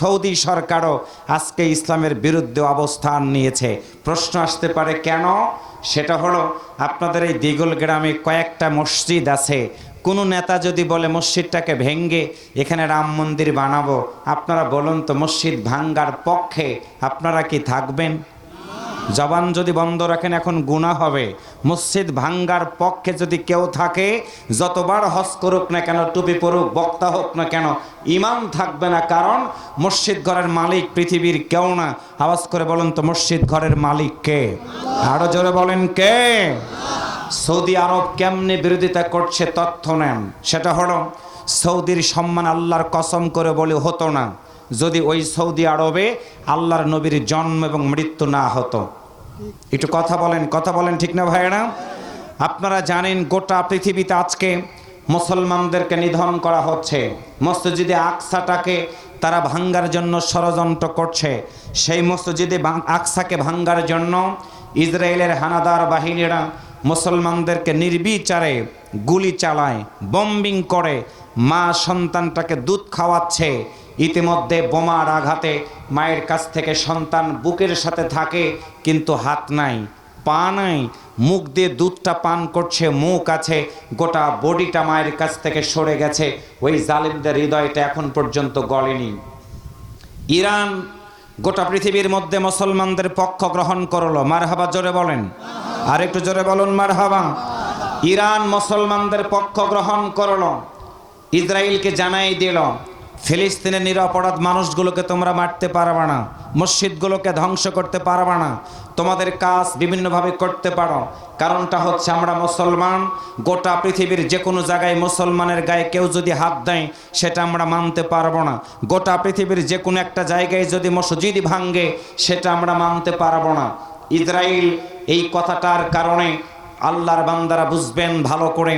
Saudi সরকারও আজকে ইসলামের বিরুদ্ধে অবস্থান নিয়েছে। প্রশ্ন আসতে পারে কেন? সেটা হলো, আপনাদের এই দিগল গ্রামে কয়েকটা মসজিদ আছে, কোনো নেতা যদি বলে মসজিদটাকে ভেঙ্গে এখানে রাম মন্দির বানাবো, আপনারা বলুন তো মসজিদ ভাঙ্গার পক্ষে আপনারা কি থাকবেন? জবান যদি বন্ধ রাখেন এখন গুনাহ হবে। মসজিদ ভাঙ্গার পক্ষে যদি কেউ থাকে, যতবার হজ করুক না কেন, টুপি পরুক, বক্তা হোক না কেন, ইমান থাকবে না। কারণ মসজিদ ঘরের মালিক পৃথিবীর কেউ না। আওয়াজ করে বলুন তো মসজিদ ঘরের মালিক কে? আরো জোরে বলেন কে? সৌদি আরব কেমনে বিরোধিতা করছে তথ্য নেন। সেটা হলো, সৌদির সম্মান আল্লাহর কসম করে বলে হতো না যদি ওই সৌদি আরবে আল্লাহর নবীর জন্ম এবং মৃত্যু না হতো। একটু কথা বলেন ঠিক না ভাইয়েরা? আপনারা জানেন গোটা পৃথিবীতে আজকে মুসলমানদেরকে নিধন করা হচ্ছে। মসজিদে আকসাটাকে তারা ভাঙ্গার জন্য ষড়যন্ত্র করছে। সেই মসজিদে আকসাকে ভাঙ্গার জন্য ইসরায়েলের হানাদার বাহিনীরা মুসলমানদেরকে নির্বিচারে গুলি চালায়, বম্বিং করে, মা সন্তানটাকে দুধ খাওয়াচ্ছে। ইতিমধ্যে বোমার আঘাতে মায়ের কাছ থেকে সন্তান বুকের সাথে থাকে, কিন্তু হাত নাই, পা নাই, মুখ দিয়ে দুধটা পান করছে, মুখ আছে, গোটা বডিটা মায়ের কাছ থেকে সরে গেছে। ওই জালিমদের হৃদয়টা এখন পর্যন্ত গলেনি। ইরান গোটা পৃথিবীর মধ্যে মুসলমানদের পক্ষ গ্রহণ করলো। মারহাবা জোরে বলেন, আর একটু জোরে বলুন মারহাবা। ইরান মুসলমানদের পক্ষ গ্রহণ করলো, ইসরায়েলকে জানাই দিল ফিলিস্তিনের নিরপরাধ মানুষগুলোকে তোমরা মারতে পারবে না, মসজিদগুলোকে ধ্বংস করতে পারবে না, তোমাদের কাজ বিভিন্নভাবে করতে পারো। কারণটা হচ্ছে আমরা মুসলমান, গোটা পৃথিবীর যে কোনো জায়গায় মুসলমানের গায়ে কেউ যদি হাত দেয় সেটা আমরা মানতে পারবো না। গোটা পৃথিবীর যে কোনো একটা জায়গায় যদি মসজিদ ভাঙ্গে সেটা আমরা মানতে পারবো না। ইসরায়েল এই কথাটার কারণে আল্লাহর বান্দারা বুঝবেন ভালো করে,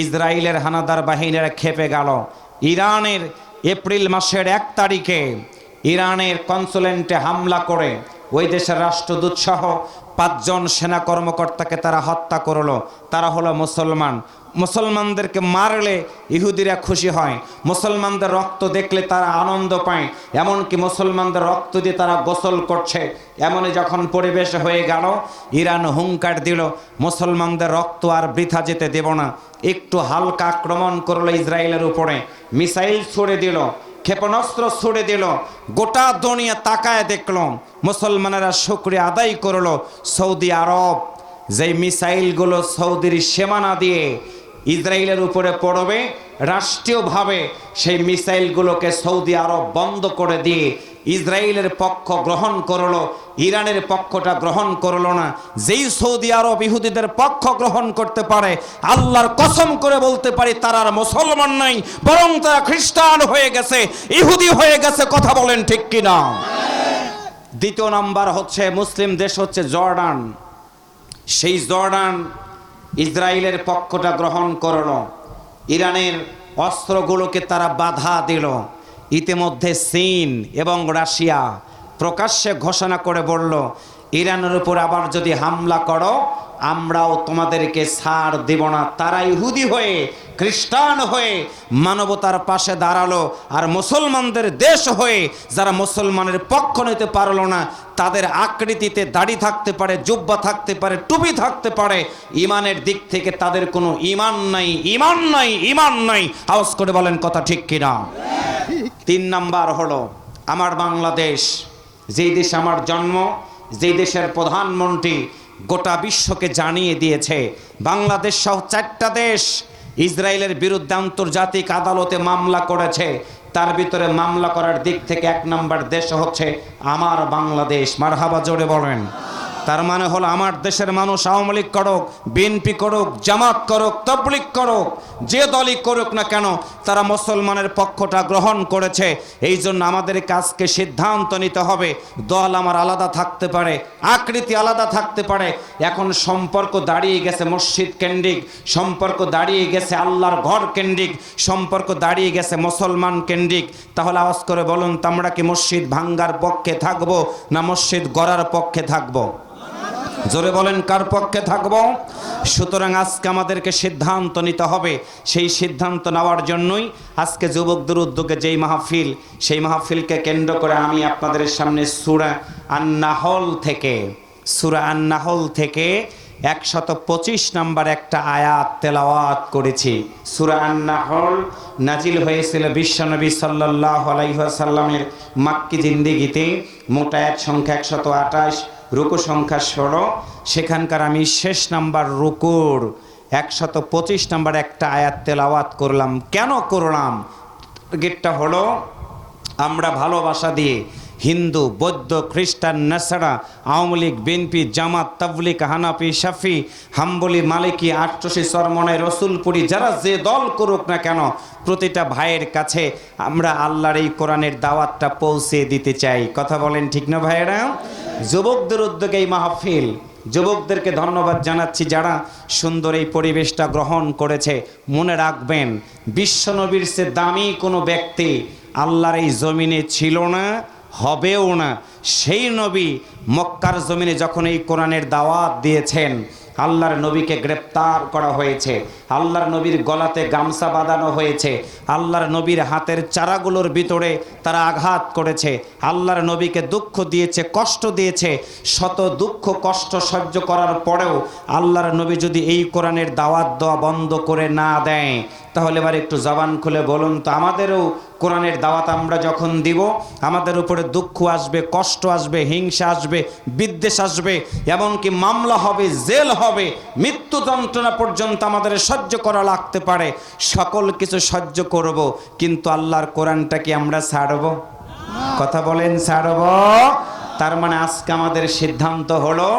ইসরায়েলের হানাদার বাহিনীরা খেপে গেল। ইরানের এপ্রিল মাসের 1 তারিখে ইরানের কনসুলেন্টে হামলা করে ওই দেশের রাষ্ট্রদূত সহ 5 জন সেনা কর্মকর্তাকে তারা হত্যা করলো। তারা হলো মুসলমান। মুসলমানদেরকে মারলে ইহুদিরা খুশি হয়, মুসলমানদের রক্ত দেখলে তারা আনন্দ পায়, এমনকি মুসলমানদের রক্ত দিয়ে তারা গোসল করছে। এমনই যখন পরিবেশ হয়ে গেল, ইরান হুঙ্কার দিল মুসলমানদের রক্ত আর বৃথা যেতে দেব না। একটু হালকা আক্রমণ করলো ইসরায়েলের উপরে, মিসাইল ছুড়ে দিল, ক্ষেপণাস্ত্র ছুড়ে দিল। গোটা দুনিয়া তাকায় দেখল, মুসলমানেরা শুকরিয়া আদায় করলো। সৌদি আরব যেই মিসাইলগুলো সৌদির সীমানা দিয়ে ইসরায়েলের উপরে পড়বে, রাষ্ট্রীয়ভাবে সেই মিসাইলগুলোকে সৌদি আরব বন্ধ করে দিয়ে ইসরায়েলের পক্ষ গ্রহণ করলো, ইরানের পক্ষটা গ্রহণ করলো না। যেই সৌদি আরব ইহুদিদের পক্ষ গ্রহণ করতে পারে, আল্লাহর কসম করে বলতে পারি তারা আর মুসলমান নাই, বরং তারা খ্রিস্টান হয়ে গেছে, ইহুদি হয়ে গেছে। কথা বলেন ঠিক কিনা? দ্বিতীয় নাম্বার হচ্ছে মুসলিম দেশ হচ্ছে জর্ডান। সেই জর্ডান ইসরায়েলের পক্ষটা গ্রহণ করলো, ইরানের অস্ত্রগুলোকে তারা বাধা দিল। ইতিমধ্যে চীন এবং রাশিয়া প্রকাশ্যে ঘোষণা করে বলল, ইরানের উপর আবার যদি হামলা করো আমরাও তোমাদেরকে ছাড় দেব না। তারা ইহুদি হয়ে, খ্রিস্টান হয়ে মানবতার পাশে দাঁড়ালো, আর মুসলমানদের দেশ হয়ে যারা মুসলমানের পক্ষ নিতে পারলো না, তাদের আকৃতিতে দাড়ি থাকতে পারে, জুব্বা থাকতে পারে, টুপি থাকতে পারে, ইমানের দিক থেকে তাদের কোনো ইমান নাই, ইমান নাই, ইমান নাই। আওয়াজ করে বলেন কথা ঠিক কিনা? 3 নাম্বার হলো আমার বাংলাদেশ, যেই দেশে আমার জন্ম, যেই দেশের প্রধানমন্ত্রী গোটা বিশ্বকে জানিয়ে দিয়েছে বাংলাদেশ সহ 4টা দেশ ইসরায়েলের বিরুদ্ধে আন্তর্জাতিক আদালতে মামলা করেছে। তার ভিতরে মামলা করার দিক থেকে 1 নাম্বার দেশ হচ্ছে আমার বাংলাদেশ। মারহাবা জোরে বলেন। তার মানে হলো আমার দেশের মানুষ আওয়ামী লীগ করুক, বিএনপি করুক, জামাত করুক, তাবলীগ করুক, যে দলই করুক না কেন, তারা মুসলমানের পক্ষটা গ্রহণ করেছে। এই জন্য আমাদের আজকে সিদ্ধান্ত নিতে হবে। দল আমার আলাদা থাকতে পারে, আকৃতি আলাদা থাকতে পারে, এখন সম্পর্ক দাঁড়িয়ে গেছে মসজিদ কেন্দ্রিক, সম্পর্ক দাঁড়িয়ে গেছে আল্লাহর ঘর কেন্দ্রিক, সম্পর্ক দাঁড়িয়ে গেছে মুসলমান কেন্দ্রিক। তাহলে আওয়াজ করে বলুন তো আমরা কি মসজিদ ভাঙ্গার পক্ষে থাকবো না মসজিদ গড়ার পক্ষে থাকবো? জোরে বলেন কার পক্ষে থাকব? সুতরাং আজকে আমাদেরকে সিদ্ধান্ত নিতে হবে। সেই সিদ্ধান্ত নেওয়ার জন্যই আজকে যুবকদের উদ্যোগে যেই মাহফিল, সেই মাহফিলকে কেন্দ্র করে আমি আপনাদের সামনে সূরা আন-নাহল থেকে 125 নম্বর একটা আয়াত তেলাওয়াত করেছি। সূরা আন-নাহল নাজিল হয়েছিল বিশ্বনবী সাল্লাল্লাহু আলাইহি ওয়াসাল্লামের মাক্কি জিন্দেগিতে। মোট আয়াত সংখ্যা 128, রুকু সংখ্যা 16। সেখানকার আমি শেষ নাম্বার রুকুর 125 নম্বর একটা আয়াত তেলাওয়াত করলাম। কেন করলাম? টার্গেটটা হলো আমরা ভালোবাসা দিয়ে হিন্দু, বৌদ্ধ, খ্রিস্টান, নাসারা, আওয়ামী লীগ, বিএনপি, জামাত, তাবলিগ, হানাফি, শাফি, হাম্বলি, মালিকি, আট্রসি, চরমনাই, রসুলপুরি, যারা যে দল করুক না কেন, প্রতিটা ভাইয়ের কাছে আমরা আল্লাহর এই কোরআনের দাওয়াতটা পৌঁছে দিতে চাই। কথা বলেন ঠিক না ভাইয়েরা? যুবকদের উদ্যোগে এই মাহফিল, যুবকদেরকে ধন্যবাদ জানাচ্ছি যারা সুন্দর এই পরিবেশটা গ্রহণ করেছে। মনে রাখবেন, বিশ্বনবীর চেয়ে দামি কোনো ব্যক্তি আল্লাহর এই জমিনে ছিল না, হবেও না। সেই নবী মক্কার জমিনে যখন এই কোরআনের দাওয়াত দিয়েছেন, আল্লাহর নবীকে গ্রেপ্তার করা হয়েছে, আল্লাহর নবীর গলাতে গামছা বাঁধানো হয়েছে, আল্লাহর নবীর হাতের চারাগুলোর ভিতরে তারা আঘাত করেছে, আল্লাহর নবীকে দুঃখ দিয়েছে, কষ্ট দিয়েছে। শত দুঃখ কষ্ট সহ্য করার পরেও আল্লাহর নবী যদি এই কোরআনের দাওয়াত দেওয়া বন্ধ করে না দেয়, তাহলে এবার একটু জবান খুলে বলুন তো, আমাদেরও কোরআনের দাওয়াত আমরা যখন দিব, আমাদের উপরে দুঃখ আসবে, কষ্ট আসবে, হিংসা আসবে, বিদ্বেষ আসবে, এমনকি মামলা হবে, জেল হবে, মৃত্যু যন্ত্রণা পর্যন্ত আমাদের সহ্য করা লাগতে পারে। সকল কিছু সহ্য করব, কিন্তু আল্লাহর কোরআনটা কি আমরা ছাড়ব? কথা বলেন, ছাড়ব? তার মানে আজকে আমাদের সিদ্ধান্ত হলো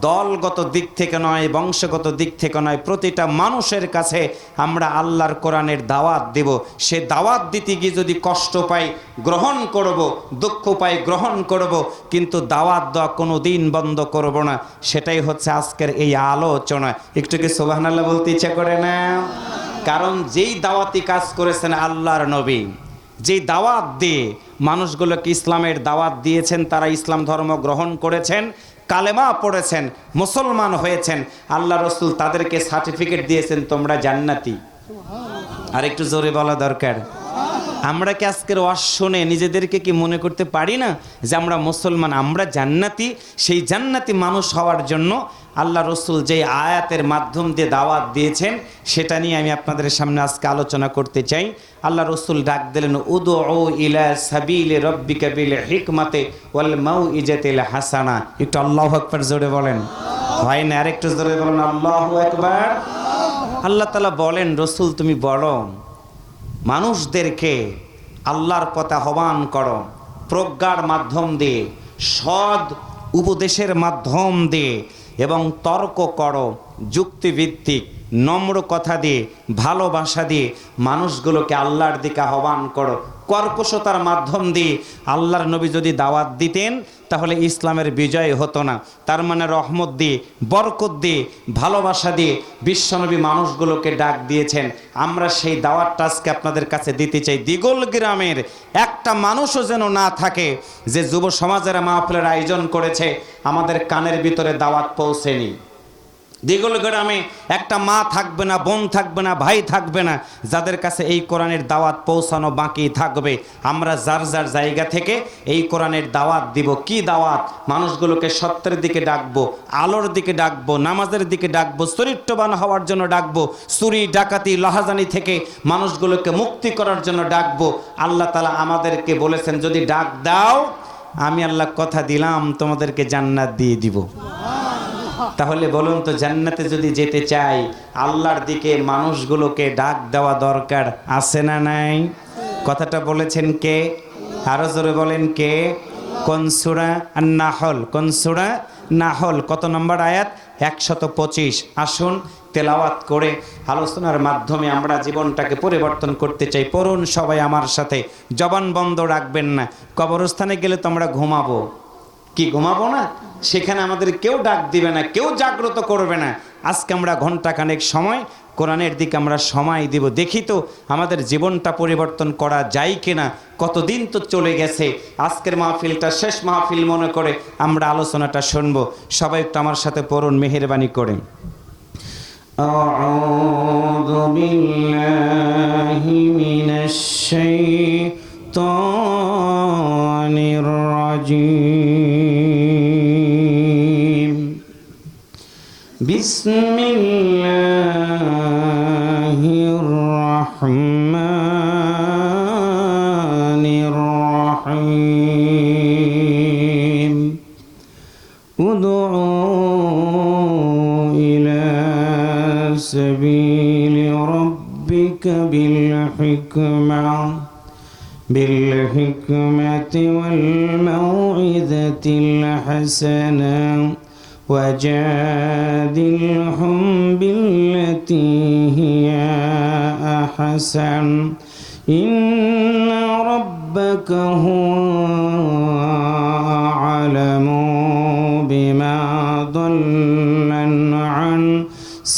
দলগত দিক থেকে নয়, বংশগত দিক থেকে নয়, প্রতিটা মানুষের কাছে আমরা আল্লাহর কোরআনের দাওয়াত দেব। সে দাওয়াত দিতে গিয়ে যদি কষ্ট পাই, গ্রহণ করব, দুঃখ পাই, গ্রহণ করব, কিন্তু দাওয়াত দেওয়া কোনো দিন বন্ধ করব না। সেটাই হচ্ছে আজকের এই আলোচনা। একটু কি সুবহানাল্লাহ বলতে ইচ্ছা করে না? কারণ যেই দাওয়াতি কাজ করেছেন আল্লাহর নবী, যেই দাওয়াত দিয়ে মানুষগুলোকে ইসলামের দাওয়াত দিয়েছেন, তারা ইসলাম ধর্ম গ্রহণ করেছেন, কালেমা পড়েছেন, মুসলমান হয়েছেন, আল্লাহ রসুল তাদেরকে সার্টিফিকেট দিয়েছেন, তোমরা জান্নাতি। আর একটু জোরে বলা দরকার। আমরা কি আজকের ওয়াজ শুনে নিজেদেরকে কি মনে করতে পারি না যে আমরা মুসলমান, আমরা জান্নাতি? সেই জান্নাতি মানুষ হওয়ার জন্য আল্লাহ রসুল যে আয়াতের মাধ্যম দিয়ে দাওয়াত দিয়েছেন, সেটা নিয়ে আমি আপনাদের সামনে আজকে আলোচনা করতে চাই। আল্লাহ রসুল ডাক দিলেন, উদউ ইলা সাবিলি রাব্বিকা বিল হিকমাতি ওয়াল মাউইজাতিল হাসানা। একটু আল্লাহু আকবার জোরে বলেন। হয় না? আরেকটু জোরে বলেন আল্লাহু আকবার। আল্লাহ তাআলা বলেন, রসুল তুমি বলো, মানুষদেরকে আল্লাহর পথে আহ্বান করো, প্রজ্ঞার মাধ্যম দিয়ে, সৎ উপদেশের মাধ্যম দিয়ে, এবং তর্ক করো, যুক্তিভিত্তিক নম্র কথা দিয়ে, ভালোবাসা দিয়ে মানুষগুলোকে আল্লাহর দিকে আহ্বান করো। কর্কশতার মাধ্যম দিয়ে আল্লাহর নবী যদি দাওয়াত দিতেন, তাহলে ইসলামের বিজয় হতো না। তার মানে রহমত দিয়ে, বরকত দিয়ে, ভালোবাসা দিয়ে বিশ্বনবী মানুষগুলোকে ডাক দিয়েছেন। আমরা সেই দাওয়াতটা আজকে আপনাদের কাছে দিতে চাই। দিগল গ্রামের একটা মানুষও যেন না থাকে যে যুব সমাজের মাহফিলের আয়োজন করেছে, আমাদের কানের ভিতরে দাওয়াত পৌঁছেনি। দিগল গ্রামে একটা মা থাকবে না, বোন থাকবে না, ভাই থাকবে না, যাদের কাছে এই কোরআনের দাওয়াত পৌঁছানো বাকি থাকবে। আমরা যার যার জায়গা থেকে এই কোরআনের দাওয়াত দিব। কি দাওয়াত? মানুষগুলোকে সত্যের দিকে ডাকবো, আলোর দিকে ডাকবো, নামাজের দিকে ডাকবো, চরিত্রবান হওয়ার জন্য ডাকবো, চুরি ডাকাতি লাহাজানি থেকে মানুষগুলোকে মুক্তি করার জন্য ডাকবো। আল্লাহ তাআলা আমাদেরকে বলেছেন, যদি ডাক দাও, আমি আল্লাহ কথা দিলাম তোমাদেরকে জান্নাত দিয়ে দিব। তাহলে বলুন তো, জান্নাতে যদি যেতে চাই, আল্লাহর দিকে মানুষগুলোকে ডাক দেওয়া দরকার আছে না নাই? কথাটা বলেছেন কে? আরো জোরে বলেন কে? কোন সূরা? আন-নাহল। কোন সূরা? নাহল। কত নম্বর আয়াত? 125। আসুন তেলাওয়াত করে আলোচনার মাধ্যমে আমরা জীবনটাকে পরিবর্তন করতে চাই। পড়ুন সবাই আমার সাথে, জবান বন্ধ রাখবেন না। কবরস্থানে গেলে তো আমরা ঘুমাবো, কি ঘুমাবো না? সেখানে আমাদের কেউ ডাক দিবে না, কেউ জাগ্রত করবে না। আজকে আমরা ঘন্টাখানেক সময় কোরআনের দিকে আমরা সময় দিব, দেখি তো আমাদের জীবনটা পরিবর্তন করা যায় কিনা। কতদিন তো চলে গেছে, আজকের মাহফিলটা শেষ মাহফিল মনে করে আমরা আলোচনাটা শুনবো। সবাই একটু আমার সাথে পড়ুন মেহেরবানি করে। আউযু বিল্লাহি মিনাশ শাইতানির রাজীম। বিসমিল্লাহির রাহমানির রাহিম। উদউ ইলা সাবিলি রাব্বিকা বিল-হিকমাতি ওয়াল-মাউইযাতিল হাসানা وجادلهم بالتي هي أحسن إن ربك هو أعلم بما ضل عن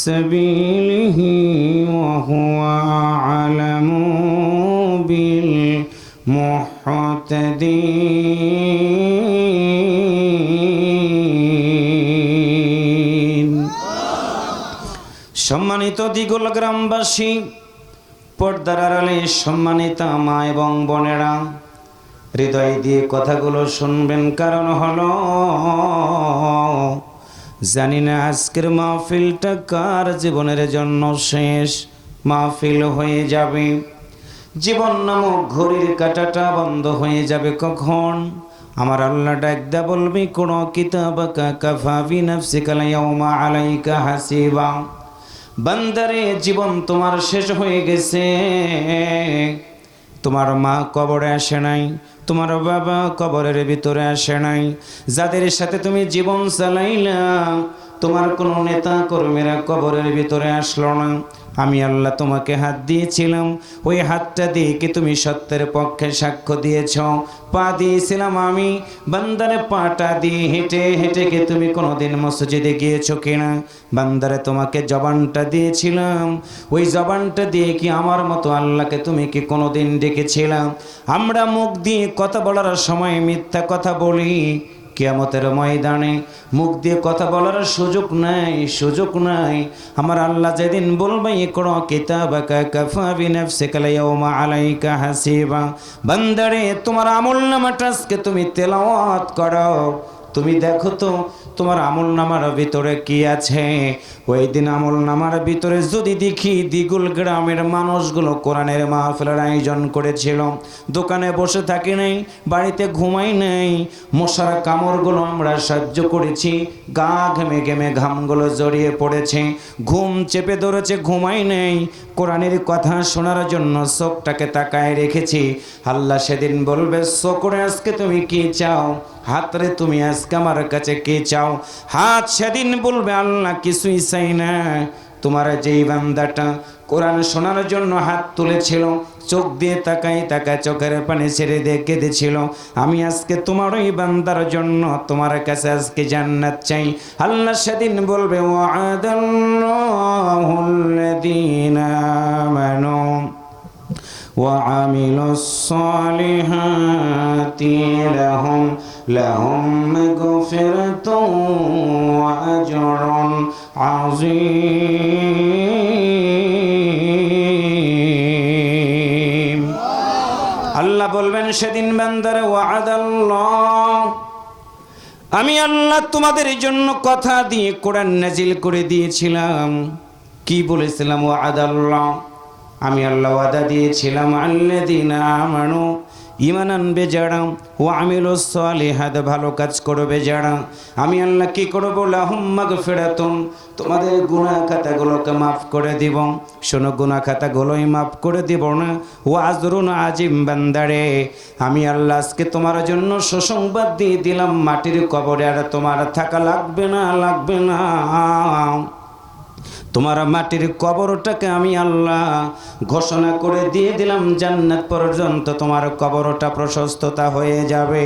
سبيله وهو أعلم بالمهتدين। সম্মানিত দিগুল গ্রামবাসী, পর্দার আড়ালে সম্মানিত মা এবং বোনেরা, হৃদয় দিয়ে কথাগুলো শুনবেন। কারণ হলো জানি না আজকের মাহফিলটা কার জীবনের জন্য শেষ মাহফিল হয়ে যাবে। জীবন নামক ঘড়ির কাঁটাটা বন্ধ হয়ে যাবে কখন? আমার আল্লাহ ডাকদা বলবি কোন কিতাবাকা কাফা বিনাফসিকা ইয়াউমা আলাইকা হাসিবা। বান্দারে, জীবন তোমার শেষ হয়ে গেছে। তোমার মা কবরে আসে নাই, তোমার বাবা কবরের ভিতরে আসে নাই, যাদের সাথে তুমি জীবন চালাইলা তোমার কোনো নেতা কর্মীরা কবরের ভিতরে আসলো না। আমি আল্লাহ তোমাকে হাত দিয়েছিলাম, ওই হাতটা দিয়ে কি তুমি সত্যের পক্ষে সাক্ষ্য দিয়েছ? পা দিয়েছিলাম আমি, বান্দারে পাটা দিয়ে হেঁটে হেঁটে কি তুমি কোনোদিন মসজিদে গিয়েছো কিনা? বান্দারে তোমাকে জবানটা দিয়েছিলাম, ওই জবানটা দিয়ে কি আমার মতো আল্লাহকে তুমি কি কোনোদিন ডেকেছিলাম? আমরা মুখ দিয়ে কথা বলার সময় মিথ্যা কথা বলি, কিয়ামতের ময়দানে মুখ দিয়ে কথা বলার সুযোগ নাই, সুযোগ নাই। আমার আল্লাহ যেদিন বলবে ইকরা কিতাবাকা কাফা বিনাফসিকা ইয়াউমা আলাইকা হাসিবা, বান্দারে তোমার আমলনামাটা আজকে তুমি তেলাওয়াত করো, তুমি দেখো তো তোমার আমলনামার ভিতরে কি আছে। ওই দিন আমলনামার ভিতরে যদি দেখি দিগুল গ্রামের মানুষগুলো কোরআনের মাহফিলের আয়োজন করেছিল, দোকানে বসে থাকি নাই, বাড়িতে ঘুমাই নাই, মশার কামড়গুলো আমরা সহ্য করেছি, গা ঘেমে ঘেমে ঘামগুলো জড়িয়ে পড়েছে, ঘুম চেপে ধরেছে, ঘুমাই নেই, কোরআনের কথা শোনার জন্য চোখটাকে তাকায় রেখেছি। আল্লাহ সেদিন বলবে শোকরে আজকে তুমি কি চাও? হাতরে তুমি আজকে আমার কাছে কে চাও? হাত সেদিন বলবে আল্লাহ কিছুই চাই না। তোমার যেই বান্দাটা কোরআন শোনার জন্য হাত তুলেছিল, চোখ দিয়ে তাকাই তাকায় চোখের পানি ছেড়ে দিয়ে কেঁদেছিল, আমি আজকে তোমার ওই বান্দার জন্য তোমার কাছে আজকে জান্নাত চাই। আল্লাহ সেদিন বলবে ওয়াদাল্লাহুল্লাযীনা আমানু وعملوا الصالحات لهم مغفرة وأجر عظيم। আল্লাহ বলবেন সেদিন বান্দারে ওয়াদাল্লাহ, আমি আল্লাহ তোমাদের জন্য কথা দিয়ে কোরআন নাজিল করে দিয়েছিলাম। কি বলেছিলাম? ওয়াদাল্লাহ, আমি আল্লাহ ওয়াদা দিয়েছিলাম আল্লাযীনা আমানু, ঈমান আনবে যারা, ওয়া আমিলুস সালিহাত, ভালো কাজ করবে যারা, আমি আল্লাহ কি করব? লাহুম মাগফিরাতুন, তোমাদের গুনাহ খাতাগুলোকে মাফ করে দিব। শোনো, গুনাহ খাতাগুলোই মাফ করে দিব না, ওয়া আজরুন আজিম, বান্দারে আমি আল্লাহ আজকে তোমার জন্য সুসংবাদ দিয়ে দিলাম, মাটির কবরে আর তোমার থাকা লাগবে না, লাগবে না। তোমার মাটির কবরটাকে আমি আল্লাহ ঘোষণা করে দিয়ে দিলাম, জান্নাত পর্যন্ত তোমার কবরটা প্রশস্ততা হয়ে যাবে।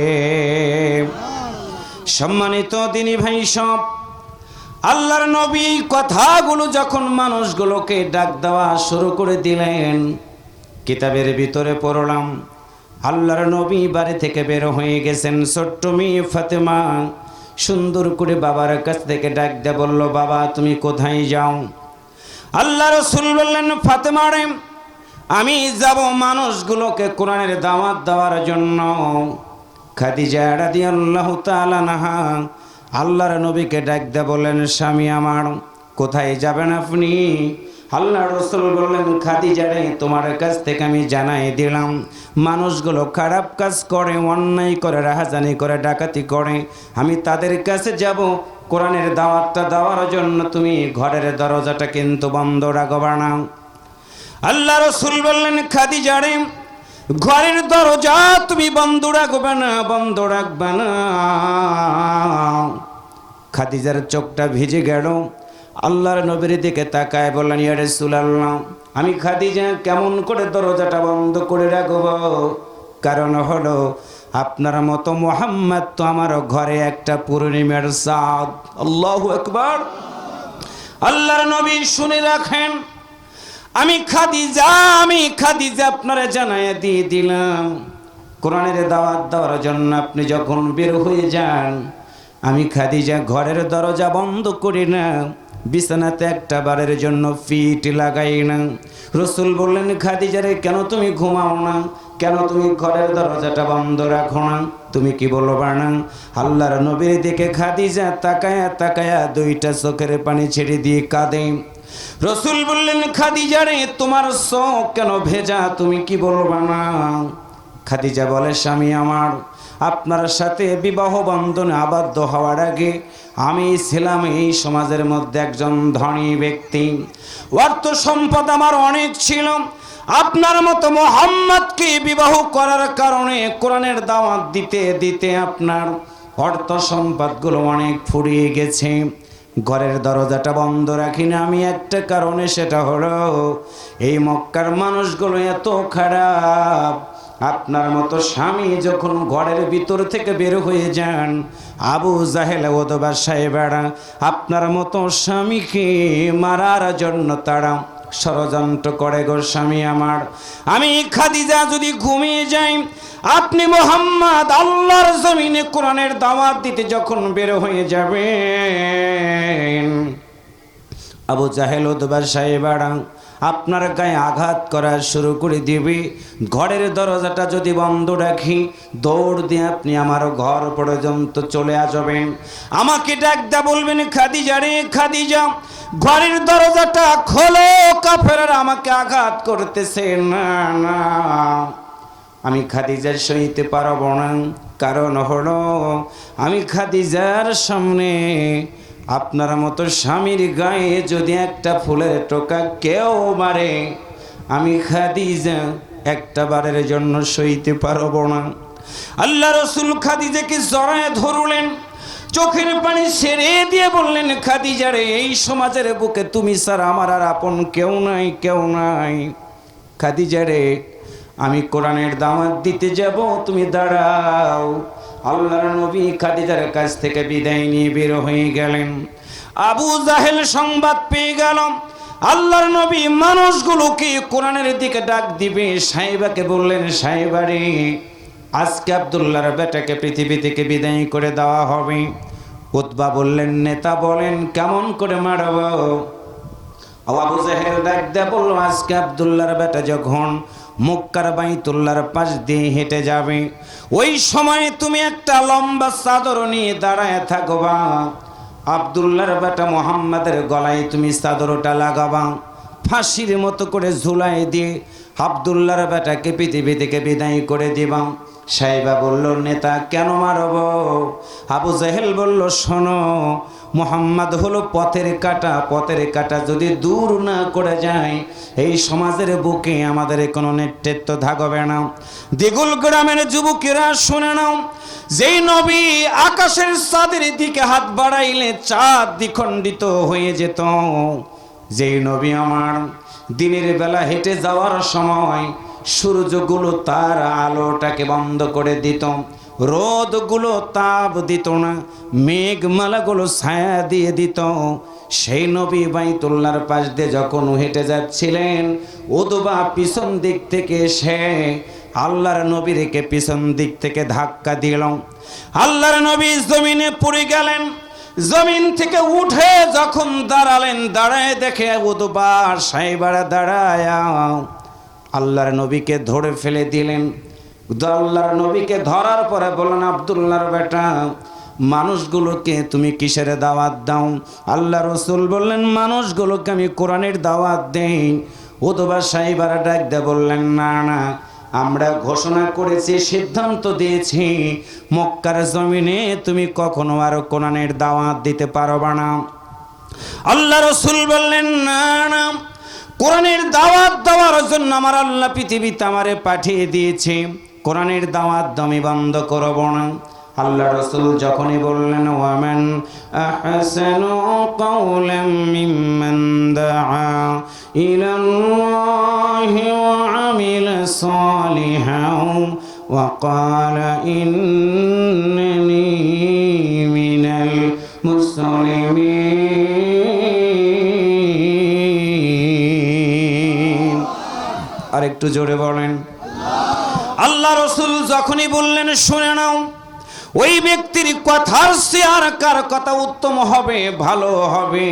সম্মানিত দিনী ভাই সব, আল্লাহর নবী কথাগুলো যখন মানুষগুলোকে ডাক দেওয়া শুরু করে দিলেন, কিতাবের ভিতরে পড়লাম আল্লাহর নবী বাড়ি থেকে বের হয়ে গেছেন। ছোট্ট মেয়ে ফাতেমা সুন্দর করে বাবার কাছ থেকে ডাক দিয়ে বলল, বাবা তুমি কোথায় যাও? আল্লাহ রাসূল বললেন, ফাতেমা রে, আমি যাব মানুষগুলোকে কোরআনের দাওয়াত দেওয়ার জন্য। খাদিজা রাদিয়াল্লাহু তাআলা আনহা আল্লাহর নবীকে ডাক দিয়ে বললেন, স্বামী আমার কোথায় যাবেন আপনি? আল্লাহ রাসূল বললেন, খাদিজা রে, তোমার কাছ থেকে আমি জানাই দিলাম মানুষগুলো খারাপ কাজ করে, অন্যায় করে, রাহাজানি করে, ডাকাতি করে, আমি তাদের কাছে যাব কোরআনের দাওয়াতটা দেওয়ার জন্য। তুমি ঘরের দরজাটা কিন্তু বন্ধ রাখবা না। আল্লাহ রাসূল বললেন, খাদিজা রে, ঘরের দরজা তুমি বন্ধ রাখবে না, বন্ধ রাখবে না। খাদিজার চোখটা ভিজে গেল। আল্লাহর নবীর দিকে তাকায় বললেন, ইয়া রাসূলুল্লাহ, আমি খাদিজা কেমন করে দরজাটা বন্ধ করে রাখব? কারণ হলো আপনার মতো মুহাম্মদ তো আমার ঘরে একটা পূর্ণিমার চাঁদ। আল্লাহু আকবার। আল্লাহর নবী শুনে রাখেন, আমি খাদিজা আপনারা জানাইয়া দিয়ে দিলাম, কোরআনের দাওয়াত দেওয়ার জন্য আপনি যখন বের হয়ে যান, আমি খাদিজা ঘরের দরজা বন্ধ করি না, বিছানাতে একটা বারের জন্য ফিট লাগাই না। রাসূল বললেন, খাদিজা রে, কেন তুমি ঘুমাও না? কেন তুমি ঘরের দরজাটা বন্ধ রাখো না? তুমি কি বলবা না? আল্লাহর নবীর দিকে খাদিজা তাকায়া তাকায়া দুইটা চোখের পানি ছেড়ে দিয়ে কাঁদে। রাসূল বললেন, খাদিজা রে, তোমার চোখ কেন ভেজা? তুমি কি বলবা না? খাদিজা বলে, স্বামী আমার, আপনার সাথে বিবাহ বন্ধনে আবদ্ধ হওয়ার আগে আমি ছিলাম এই সমাজের মধ্যে একজন ধনী ব্যক্তি, অর্থ সম্পদ আমার অনেক ছিল। আপনার মতো মুহাম্মদকে বিবাহ করার কারণে কোরআনের দাওয়াত দিতে দিতে আপনার অর্থ সম্পদগুলো অনেক ফুরিয়ে গেছে। ঘরের দরজাটা বন্ধ রাখি না আমি একটা কারণে, সেটা হলো এই মক্কার মানুষগুলো এত খারাপ। আপনার মতো স্বামী যখন ঘরের ভিতর থেকে বের হয়ে যান, আবু জাহেল ওদবা সাহেবেরা আপনার মতো স্বামীকে মারার জন্য তারা ষড়যন্ত্র করে গো স্বামী আমার। আমি খাদিজা যদি ঘুমিয়ে যাই, আপনি মুহাম্মদ আল্লাহর জমিনে কোরআনের দাওয়াত দিতে যখন বের হয়ে যাবেন, আবু জাহেল ওদবা সাহেবেরা আপনার গায়ে আঘাত করা শুরু করে দিবে। ঘরের দরজাটা যদি বন্ধ রাখি, দৌড় দিয়ে আপনি আমার ঘর পর্যন্ত চলে আসবেন, আমাকে ডাক দিয়ে বলবেন, খাদিজা রে, খাদিজা, ঘরের দরজাটা খোলো, কাফেররা আমাকে আঘাত করতেছে। না না, আমি খাদিজার সইতে পারবো না। কারণ হলো আমি খাদিজার সামনে আপনার মতো স্বামীর গায়ে যদি একটা ফুলের টোকা কেউ মারে, আমি খাদিজা একটা বারের জন্য সইতে পারবো না। আল্লাহ রাসূল খাদিজাকে জড়ায় ধরলেন, চোখের পানি ছেড়ে দিয়ে বললেন, খাদিজা রে, এই সমাজের বুকে তুমি ছাড়া আমার আর আপন কেউ নাই, কেউ নাই। খাদিজা রে, আমি কোরআনের দাওয়াত দিতে যাব, তুমি দাঁড়াও। আল্লাহর নবী খাদিজার কাছ থেকে বিদায় নিয়ে বের হয়ে গেলেন। আবু জাহেল সংবাদ পেয়ে গেল আল্লাহর নবী মানুষগুলোকে কোরআনের দিকে ডাক দিবে। সাহেবাকে বললেন, সাহেবা রে, আজকে আব্দুল্লাহর বেটাকে পৃথিবী থেকে বিদায় করে দেওয়া হবে। উতবা বললেন, নেতা বলেন কেমন করে মারব? আবু জাহেল ডাক দিয়ে বলল, আজকে আব্দুল্লাহর বেটা যখন মক্কার বাইতুল্লাহর পাশ দিয়ে হেঁটে যাবে, ওই সময় তুমি একটা লম্বা চাদর নিয়ে দাঁড়ায় থাকবা। আব্দুল্লাহর বেটা মুহাম্মাদের গলায় তুমি চাদরটা লাগাবা, ফাঁসির মতো করে ঝুলাই দিয়ে আব্দুল্লাহর বেটাকে পৃথিবী থেকে বিদায় করে দিবা। সাহেবা বলল, নেতা কেন মারব? আবু জাহেল বলল, শোনো, মুহাম্মদ হলো পথের কাঁটা, পথের কাঁটা যদি দূর না করে যায়, এই সমাজের বুকে আমাদের কোনো নেতৃত্ব থাকবে না। দিগুল গ্রামের যুবকেরা শুনে নাও, যেই নবী আকাশের চাঁদের দিকে হাত বাড়াইলে চাঁদ দ্বিখণ্ডিত হয়ে যেত, যেই নবী আমার দিনের বেলা হেঁটে যাওয়ার সময় সূর্যগুলো তার আলোটাকে বন্ধ করে দিত, রোদগুলো তাপ দিত না, মেঘমালাগুলো ছায়া দিয়ে দিত। সেই নবী বাইতুল্লাহর পাশ দিয়ে যখন হেঁটে যাচ্ছিলেন, উতবা পিছন দিক থেকে এসে আল্লাহর নবী রেখে পিছন দিক থেকে ধাক্কা দিল। আল্লাহর নবী জমিনে পড়ে গেলেন। জমিন থেকে উঠে যখন দাঁড়ালেন, দাঁড়ায় দেখে উতবা সাইবারা দাঁড়ায় আল্লাহর নবীকে ধরে ফেলে দিলেন। আল্লাহর নবীকে ধরার পরে বললেন, আব্দুল্লাহর বেটা, মানুষগুলোকে তুমি কিসের দাওয়াত দাও? আল্লাহ রসুল বললেন, মানুষগুলোকে আমি কোরআনের দাওয়াত দেই। উতবা সাইবারা ডাক দিয়ে বললেন, না না, আমরা ঘোষণা করেছি, সিদ্ধান্ত দিয়েছি, মক্কার জমিনে তুমি কখনো আর কোরআনের দাওয়াত দিতে পারবা না। আল্লাহ রসুল বললেন, না না, কোরআনের দাওয়াত দেওয়ার জন্য আমার আল্লাহ পৃথিবীতে আমারে পাঠিয়ে দিয়েছে, কোরআনের দাওয়াত আমি বন্ধ করব না। আল্লাহ রসুল যখনই বললেন, ওয়ামান আহসানু কাওলাম মিম্মান দাআ ইলাল্লাহি ওয়া আমিলা সালিহান ওয়া ক্বালা ইন্নানি মিনাল মুসলিমিন। আর একটু জোরে বলেন। আল্লাহ রসুল যখনই বললেন, শুনে নাও, ওই ব্যক্তির কথার চেয়ে আর কার কথা উত্তম হবে, ভালো হবে?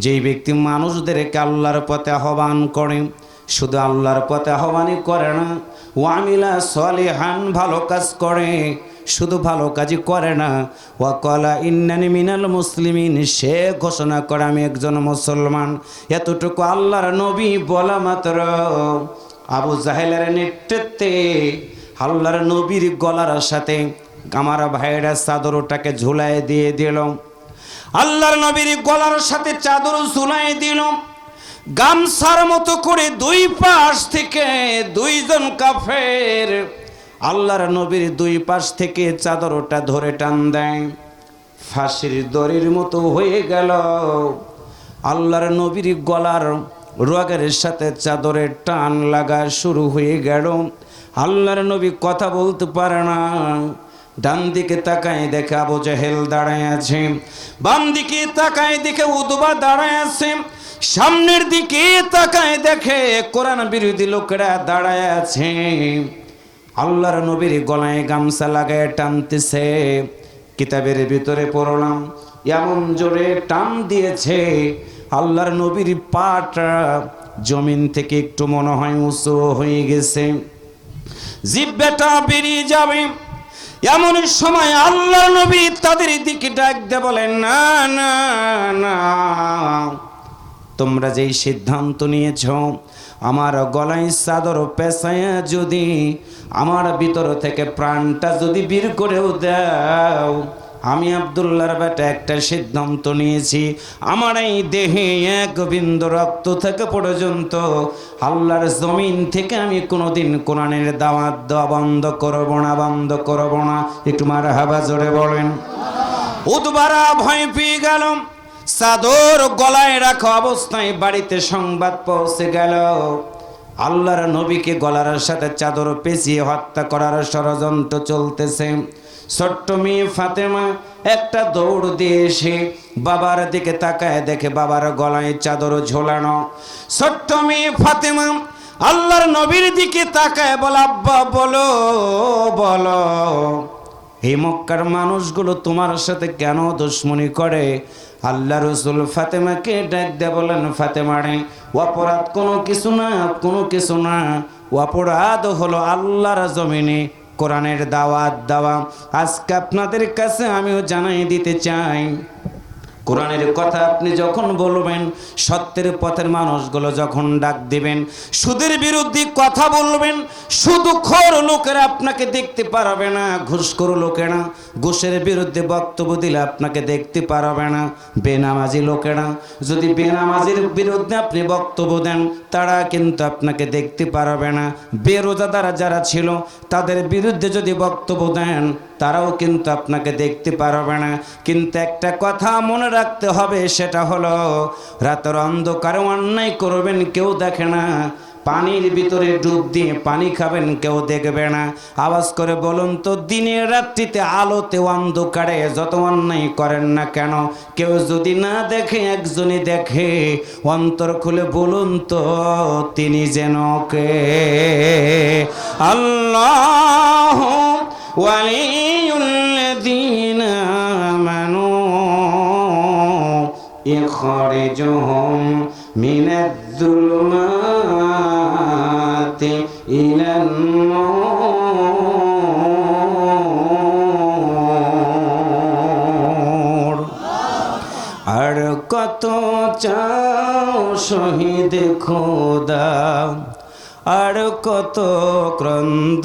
যেই ব্যক্তি মানুষদেরকে আল্লাহর পথে আহ্বান করে, শুধু আল্লাহর পথে আহ্বানই করে না, ওয়ামিলা সলিহান, ভালো কাজ করে, শুধু ভালো কাজই করে না, ওয়াকালা ইন্নানি মিনাল মুসলিমিন, সে ঘোষণা করে আমি একজন মুসলমান। এতটুকু আল্লাহর নবী বলা মাত্র আবু জাহেলের নেতৃত্বে আল্লাহর নবীর গলার সাথে আমার ভাইয়েরা চাদরটাকে ঝুলাই দিয়ে দিল। আল্লাহর নবীর গলার সাথে চাদর ঝুলাই দিল। গামছার মতো করে দুই পাশ থেকে দুইজন কাফের আল্লাহর নবীর দুই পাশ থেকে চাদরটা ধরে টান দেয়, ফাঁসির দড়ির মতো হয়ে গেল। আল্লাহর নবীর গলার রগের সাথে চাদরের টান লাগা শুরু হয়ে গেল। আল্লাহর নবী কথা বলতে পারে না। ডান দিকে তাকায় দেখে আবু জাহেল দাঁড়ায় আছে, বাম দিকে তাকায় দেখে উতবা দাঁড়ায় আছে, সামনের দিকে তাকায় দেখে কোরআন বিরোধী লোকেরা দাঁড়ায় আছে। আল্লাহর নবীর গলায় গামছা লাগায় টানতেছে। কিতাবের ভিতরে পড়লাম, এমন জোরে টান দিয়েছে আল্লাহর নবীর পাটা জমিন থেকে একটু মনে হয় উঁচু হয়ে গেছে, জিহ্বাটা বেরিয়ে যাবে। এমন সময় আল্লাহর নবী তাদের দিকে ডাক দিয়ে বলেন, না না না, তোমরা যেই সিদ্ধান্ত নিয়েছ, আমার গলায় চাদর পেঁচাইয়া যদি আমার ভিতর থেকে প্রাণটা যদি বের করেও দাও, আমি আব্দুল্লাহর বেটা একটা সিদ্ধান্ত নিয়েছি, আমার এই দেহে এক বিন্দু রক্ত থেকে পর্যন্ত আল্লাহর জমিন থেকে আমি কোনোদিন কোরআনের দাওয়াত দেওয়া বন্ধ করব না, বন্ধ করব না। একটু মারহাবা জোরে বলেন। উতবারা ভয় পেয়ে গেল। চাদর গলায় রাখা অবস্থায় বাড়িতে সংবাদ পৌঁছে গেল, আল্লাহর নবীকে গলার সাথে চাদর পেঁচিয়ে হত্যা করার ষড়যন্ত্র চলতেছে। ছোট্ট মেয়ে ফাতেমা একটা দৌড় দিয়ে এসে বাবার দিকে তাকায় দেখে বাবার গলায় চাদর ঝোলানো। ছোট্ট মেয়ে ফাতেমা আল্লাহর নবীর দিকে তাকায় বলে, আব্বা বলো বলো, এই মক্কার মানুষগুলো তোমার সাথে কেন দুশ্মনী করে? আল্লাহ রসুল ফাতেমাকে ডাক দিয়ে বলেন, ফাতেমা রে, অপরাধ কোনো কিছু না, কোনো কিছু না, অপরাধ হলো আল্লাহর জমিনে কোরআনের দাওয়াত দেওয়া। আজকে আপনাদের কাছে আমিও জানাই দিতে চাই, কোরআনের কথা আপনি যখন বলবেন, সত্যের পথের মানুষগুলো যখন ডাক দিবেন, সুদের বিরুদ্ধে কথা বলবেন, সুদখোর লোকেরা আপনাকে দেখতে পারবে না, ঘুষখোর লোকেরা ঘুষের বিরুদ্ধে বক্তব্য দিলে আপনাকে দেখতে পারবে না, বেনামাজি লোকেরা যদি বেনামাজির বিরুদ্ধে আপনি বক্তব্য দেন, তারা কিন্তু আপনাকে দেখতে পারবে না, বেরোজাদার যারা ছিল তাদের বিরুদ্ধে যদি বক্তব্য দেন, তারাও কিন্তু আপনাকে দেখতে পারবে না। কিন্তু একটা কথা মনে রাখতে হবে, সেটা হলো রাতের অন্ধকারে অন্যায় করবেন, কেউ দেখে না, পানির ভিতরে ডুব দিয়ে পানি খাবেন, কেউ দেখবে না। আওয়াজ করে বলুন তো, দিনের রাত্রিতে আলোতে অন্ধকারে যত অন্যায় করেন না কেন, কেউ যদি না দেখে, একজনই দেখে, অন্তর খুলে বলুন তো তিনি যেন কে? আল্লাহ ওয়ালিউল্লাযীনা আমানু ইখরিজুহুম মিনাজ-যুলুমাতি ইলান-নূর। আর কত চাও শহীদ খোদা, আর কত ক্রন্দন,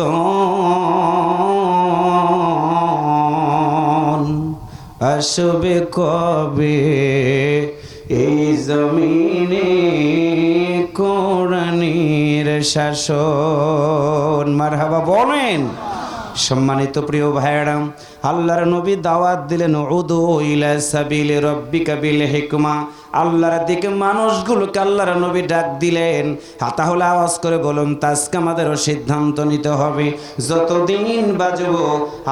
আসবে কবে এই জমিনে কোরআনের শাসন? মারহাবা বলেন। সম্মানিত প্রিয় ভাইয়েরা, আল্লাহর নবী দাওয়াত দিলেন, উদু ইলা সাবিলি রাব্বিকা বিল হিকমা। আল্লাহর দিকে মানুষগুলোকে আল্লাহর নবী ডাক দিলেন। তাহলে আওয়াজ করে বলুন, আজকে আমাদেরও সিদ্ধান্ত নিতে হবে, যতদিন বাঁচব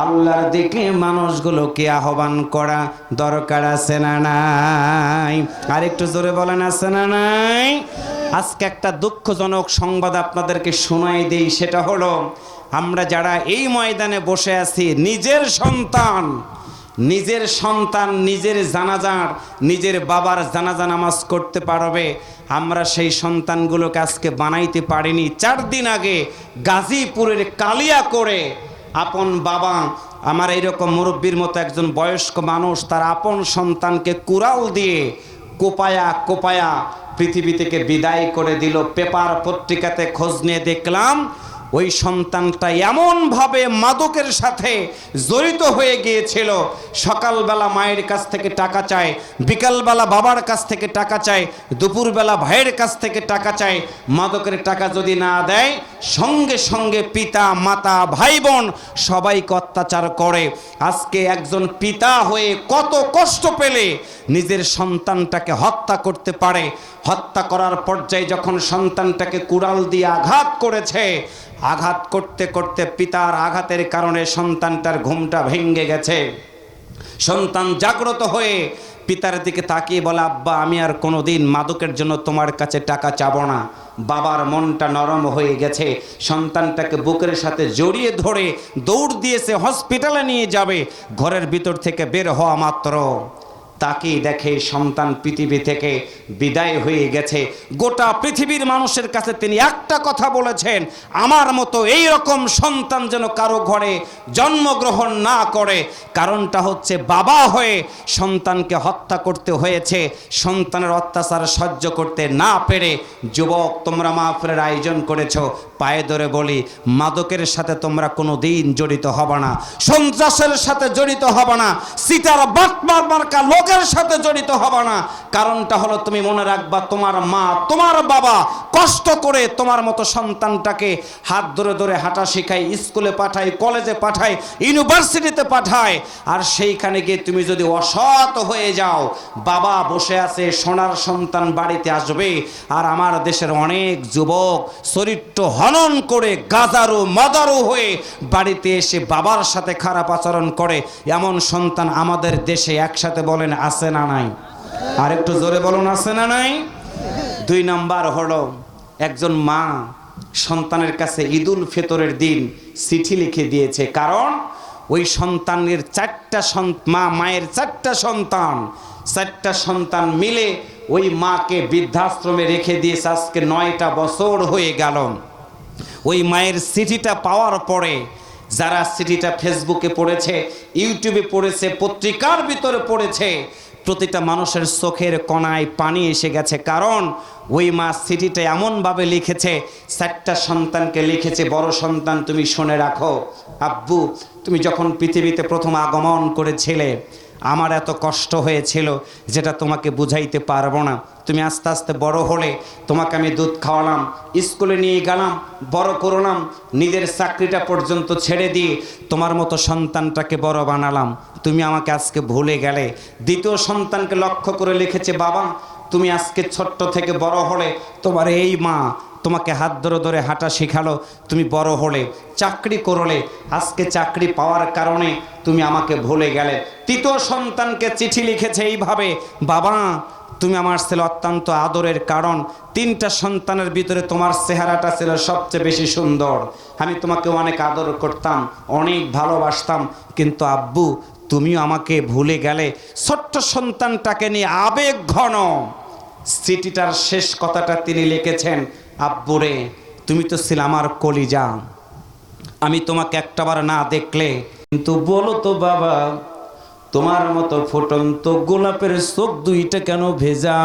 আল্লাহর দিকে মানুষগুলোকে আহ্বান করা দরকার আছে না নাই? আর একটু জোরে বলেন, আছে না নাই? আজকে একটা দুঃখজনক সংবাদ আপনাদেরকে শোনাই দিই, সেটা হলো আমরা যারা এই ময়দানে বসে আছি, নিজের সন্তান নিজের জানাজার, নিজের বাবার জানাজা নামাজ করতে পারবে, আমরা সেই সন্তানগুলোকে আজকে বানাইতে পারিনি। 4 দিন আগে গাজীপুরের কালিয়া করে আপন বাবা, আমার এইরকম মুরব্বীর মতো একজন বয়স্ক মানুষ, তার আপন সন্তানকে কুড়াল দিয়ে কোপায়া পৃথিবী থেকে বিদায় করে দিল। পেপার পত্রিকাতে খোঁজ নিয়ে দেখলাম ওই সন্তানটা এমনভাবে মাদকের সাথে জড়িত হয়ে গিয়েছিল, সকালবেলা মায়ের কাছ থেকে টাকা চায়, বিকালবেলা বাবার কাছ থেকে টাকা চায়, দুপুরবেলা ভাইয়ের কাছ থেকে টাকা চায়। মাদকের টাকা যদি না দেয়, সঙ্গে সঙ্গে পিতা মাতা ভাই বোন সবাইকে অত্যাচার করে। আজকে একজন পিতা হয়ে কত কষ্ট পেলে নিজের সন্তানটাকে হত্যা করতে পারে। হত্যা করার পর্যায়ে যখন সন্তানটাকে কুড়াল দিয়ে আঘাত করেছে, আঘাত করতে করতে পিতার আঘাতের কারণে সন্তানটার ঘুমটা ভেঙে গেছে। সন্তান জাগ্রত হয়ে পিতার দিকে তাকিয়ে বলে, আব্বা আমি আর কোনোদিন মাদকের জন্য তোমার কাছে টাকা চাবো না। বাবার মনটা নরম হয়ে গেছে, সন্তানটাকে বুকের সাথে জড়িয়ে ধরে দৌড় দিয়েছে, হসপিটালে নিয়ে যাবে। ঘরের ভিতর থেকে বের হওয়া মাত্র তাকেই দেখে সন্তান পৃথিবী থেকে বিদায় হয়ে গেছে। গোটা পৃথিবীর মানুষের কাছে তিনি একটা কথা বলেছেন, আমার মতো এই রকম সন্তান যেন কারো ঘরে জন্মগ্রহণ না করে। কারণটা হচ্ছে বাবা হয়ে সন্তানকে হত্যা করতে হয়েছে, সন্তানের অত্যাচার সহ্য করতে না পেরে। যুবক, তোমরা মাহফিলের আয়োজন করেছো, পায়ে ধরে বলি, মাদকের সাথে তোমরা কোনো দিন জড়িত হবে না, সন্ত্রাসের সাথে জড়িত হবে না, সিটার বাটমার মার্কা লোকের সাথে জড়িত হবে না। কারণটা হলো, তুমি মনে রাখবা, তোমার মা তোমার বাবা কষ্ট করে তোমার মতো সন্তানটাকে হাত ধরে ধরে হাঁটা শেখায়, স্কুলে পাঠায়, কলেজে পাঠায়, ইউনিভার্সিটিতে পাঠায়। আর সেইখানে গিয়ে তুমি যদি অসৎ হয়ে যাও, বাবা বসে আছে, সোনার সন্তান বাড়িতে আসবে। আর আমার দেশের অনেক যুবক চরিত্র হনন করে গাজারু মদারু হয়ে বাড়িতে এসে বাবার সাথে খারাপ আচরণ করে। এমন সন্তান আমাদের দেশে, একসাথে বলেন আছে না নাই? আর একটু জোরে বলুন, আছে না নাই? 2 নাম্বার হলো, একজন মা সন্তানের কাছে ঈদুল ফিতরের দিন চিঠি লিখে দিয়েছে। কারণ ওই সন্তানের মায়ের 4টা সন্তান, 4টা সন্তান মিলে ওই মাকে বৃদ্ধাশ্রমে রেখে দিয়েছে। আজকে 9টা বছর হয়ে গেল। ওই মায়ের চিঠিটা পাওয়ার পরে যারা চিঠিটা ফেসবুকে পড়েছে, ইউটিউবে পড়েছে, পত্রিকার ভিতরে পড়েছে, প্রতিটা মানুষের চোখের কোণায় পানি এসে গেছে। কারণ ওই মা চিঠিটা এমনভাবে লিখেছে, 4টা সন্তানকে লিখেছে, বড় সন্তান তুমি শুনে রাখো, আব্বু তুমি যখন পৃথিবীতে প্রথম আগমন করেছিলে, আমার এত কষ্ট হয়েছিল যেটা তোমাকে বুঝাইতে পারবো না। তুমি আস্তে আস্তে বড় হলে, তোমাকে আমি দুধ খাওয়ালাম, স্কুলে নিয়ে গেলাম, বড় করলাম, নিজের চাকরিটা পর্যন্ত ছেড়ে দিয়ে তোমার মতো সন্তানটাকে বড় বানালাম। তুমি আমাকে আজকে ভুলে গেলে। দ্বিতীয় সন্তানকে লক্ষ্য করে লিখেছে, বাবা তুমি আজকে ছোট্ট থেকে বড় হলে, তোমার এই মা তোমাকে হাত ধরে ধরে হাঁটা শেখালো, তুমি বড় হলে, চাকরি করলে, আজকে চাকরি পাওয়ার কারণে তুমি আমাকে ভুলে গেলে। তৃতীয় সন্তানকে চিঠি লিখেছে এইভাবে, বাবা তুমি আমার ছেলে অত্যন্ত আদরের, কারণ 3টা সন্তানের ভিতরে তোমার চেহারাটা ছিল সবচেয়ে বেশি সুন্দর, আমি তোমাকে অনেক আদর করতাম, অনেক ভালোবাসতাম, কিন্তু আব্বু তুমিও আমাকে ভুলে গেলে। ছোট্ট সন্তানটাকে নিয়ে আবেগ ঘন চিঠিটার শেষ কথাটা তিনি লিখেছেন, আব্বুরে তুমি তো ছিলে আমার কলিজা, আমি তোমাকে একটাবার না দেখলে, কিন্তু বলো তো বাবা তোমার মতো ফুটন্ত গোলাপের চোখ দুইটা কেন ভেজা,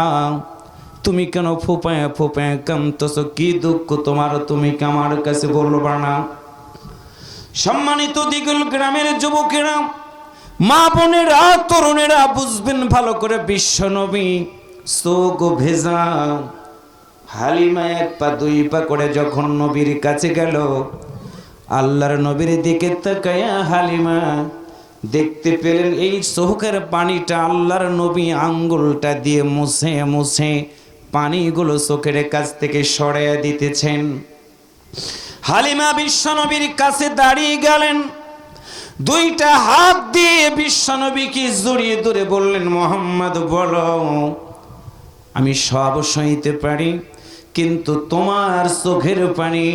তুমি কেন ফোপায় ফোপায় কাঁদতেছ, কি দুঃখ তোমার, তুমি কি আমার কাছে বলবা না? সম্মানিত দিগুল গ্রামের যুবকেরা, মা বোনেরা, তরুণেরা বুঝবেন ভালো করে, বিশ্ব নবী চোখ ভেজা। হালিমা 1 পা 2 পা করে যখন নবীর কাছে গেল, আল্লাহর নবীর দিকে তাকায়া হালিমা দেখতে পেলেন এই চোখের পানিটা আল্লাহর নবী আঙ্গুলটা দিয়ে মুছে মুছে পানিগুলো চোখের কাছ থেকে সরিয়ে দিতেছেন। হালিমা বিশ্বনবীর কাছে দাঁড়িয়ে গেলেন, 2টা হাত দিয়ে বিশ্বনবীকে জড়িয়ে ধরে বললেন, মোহাম্মদ বলো আমি সব সইতে পারি, কিন্তু তোমার চোখের পানি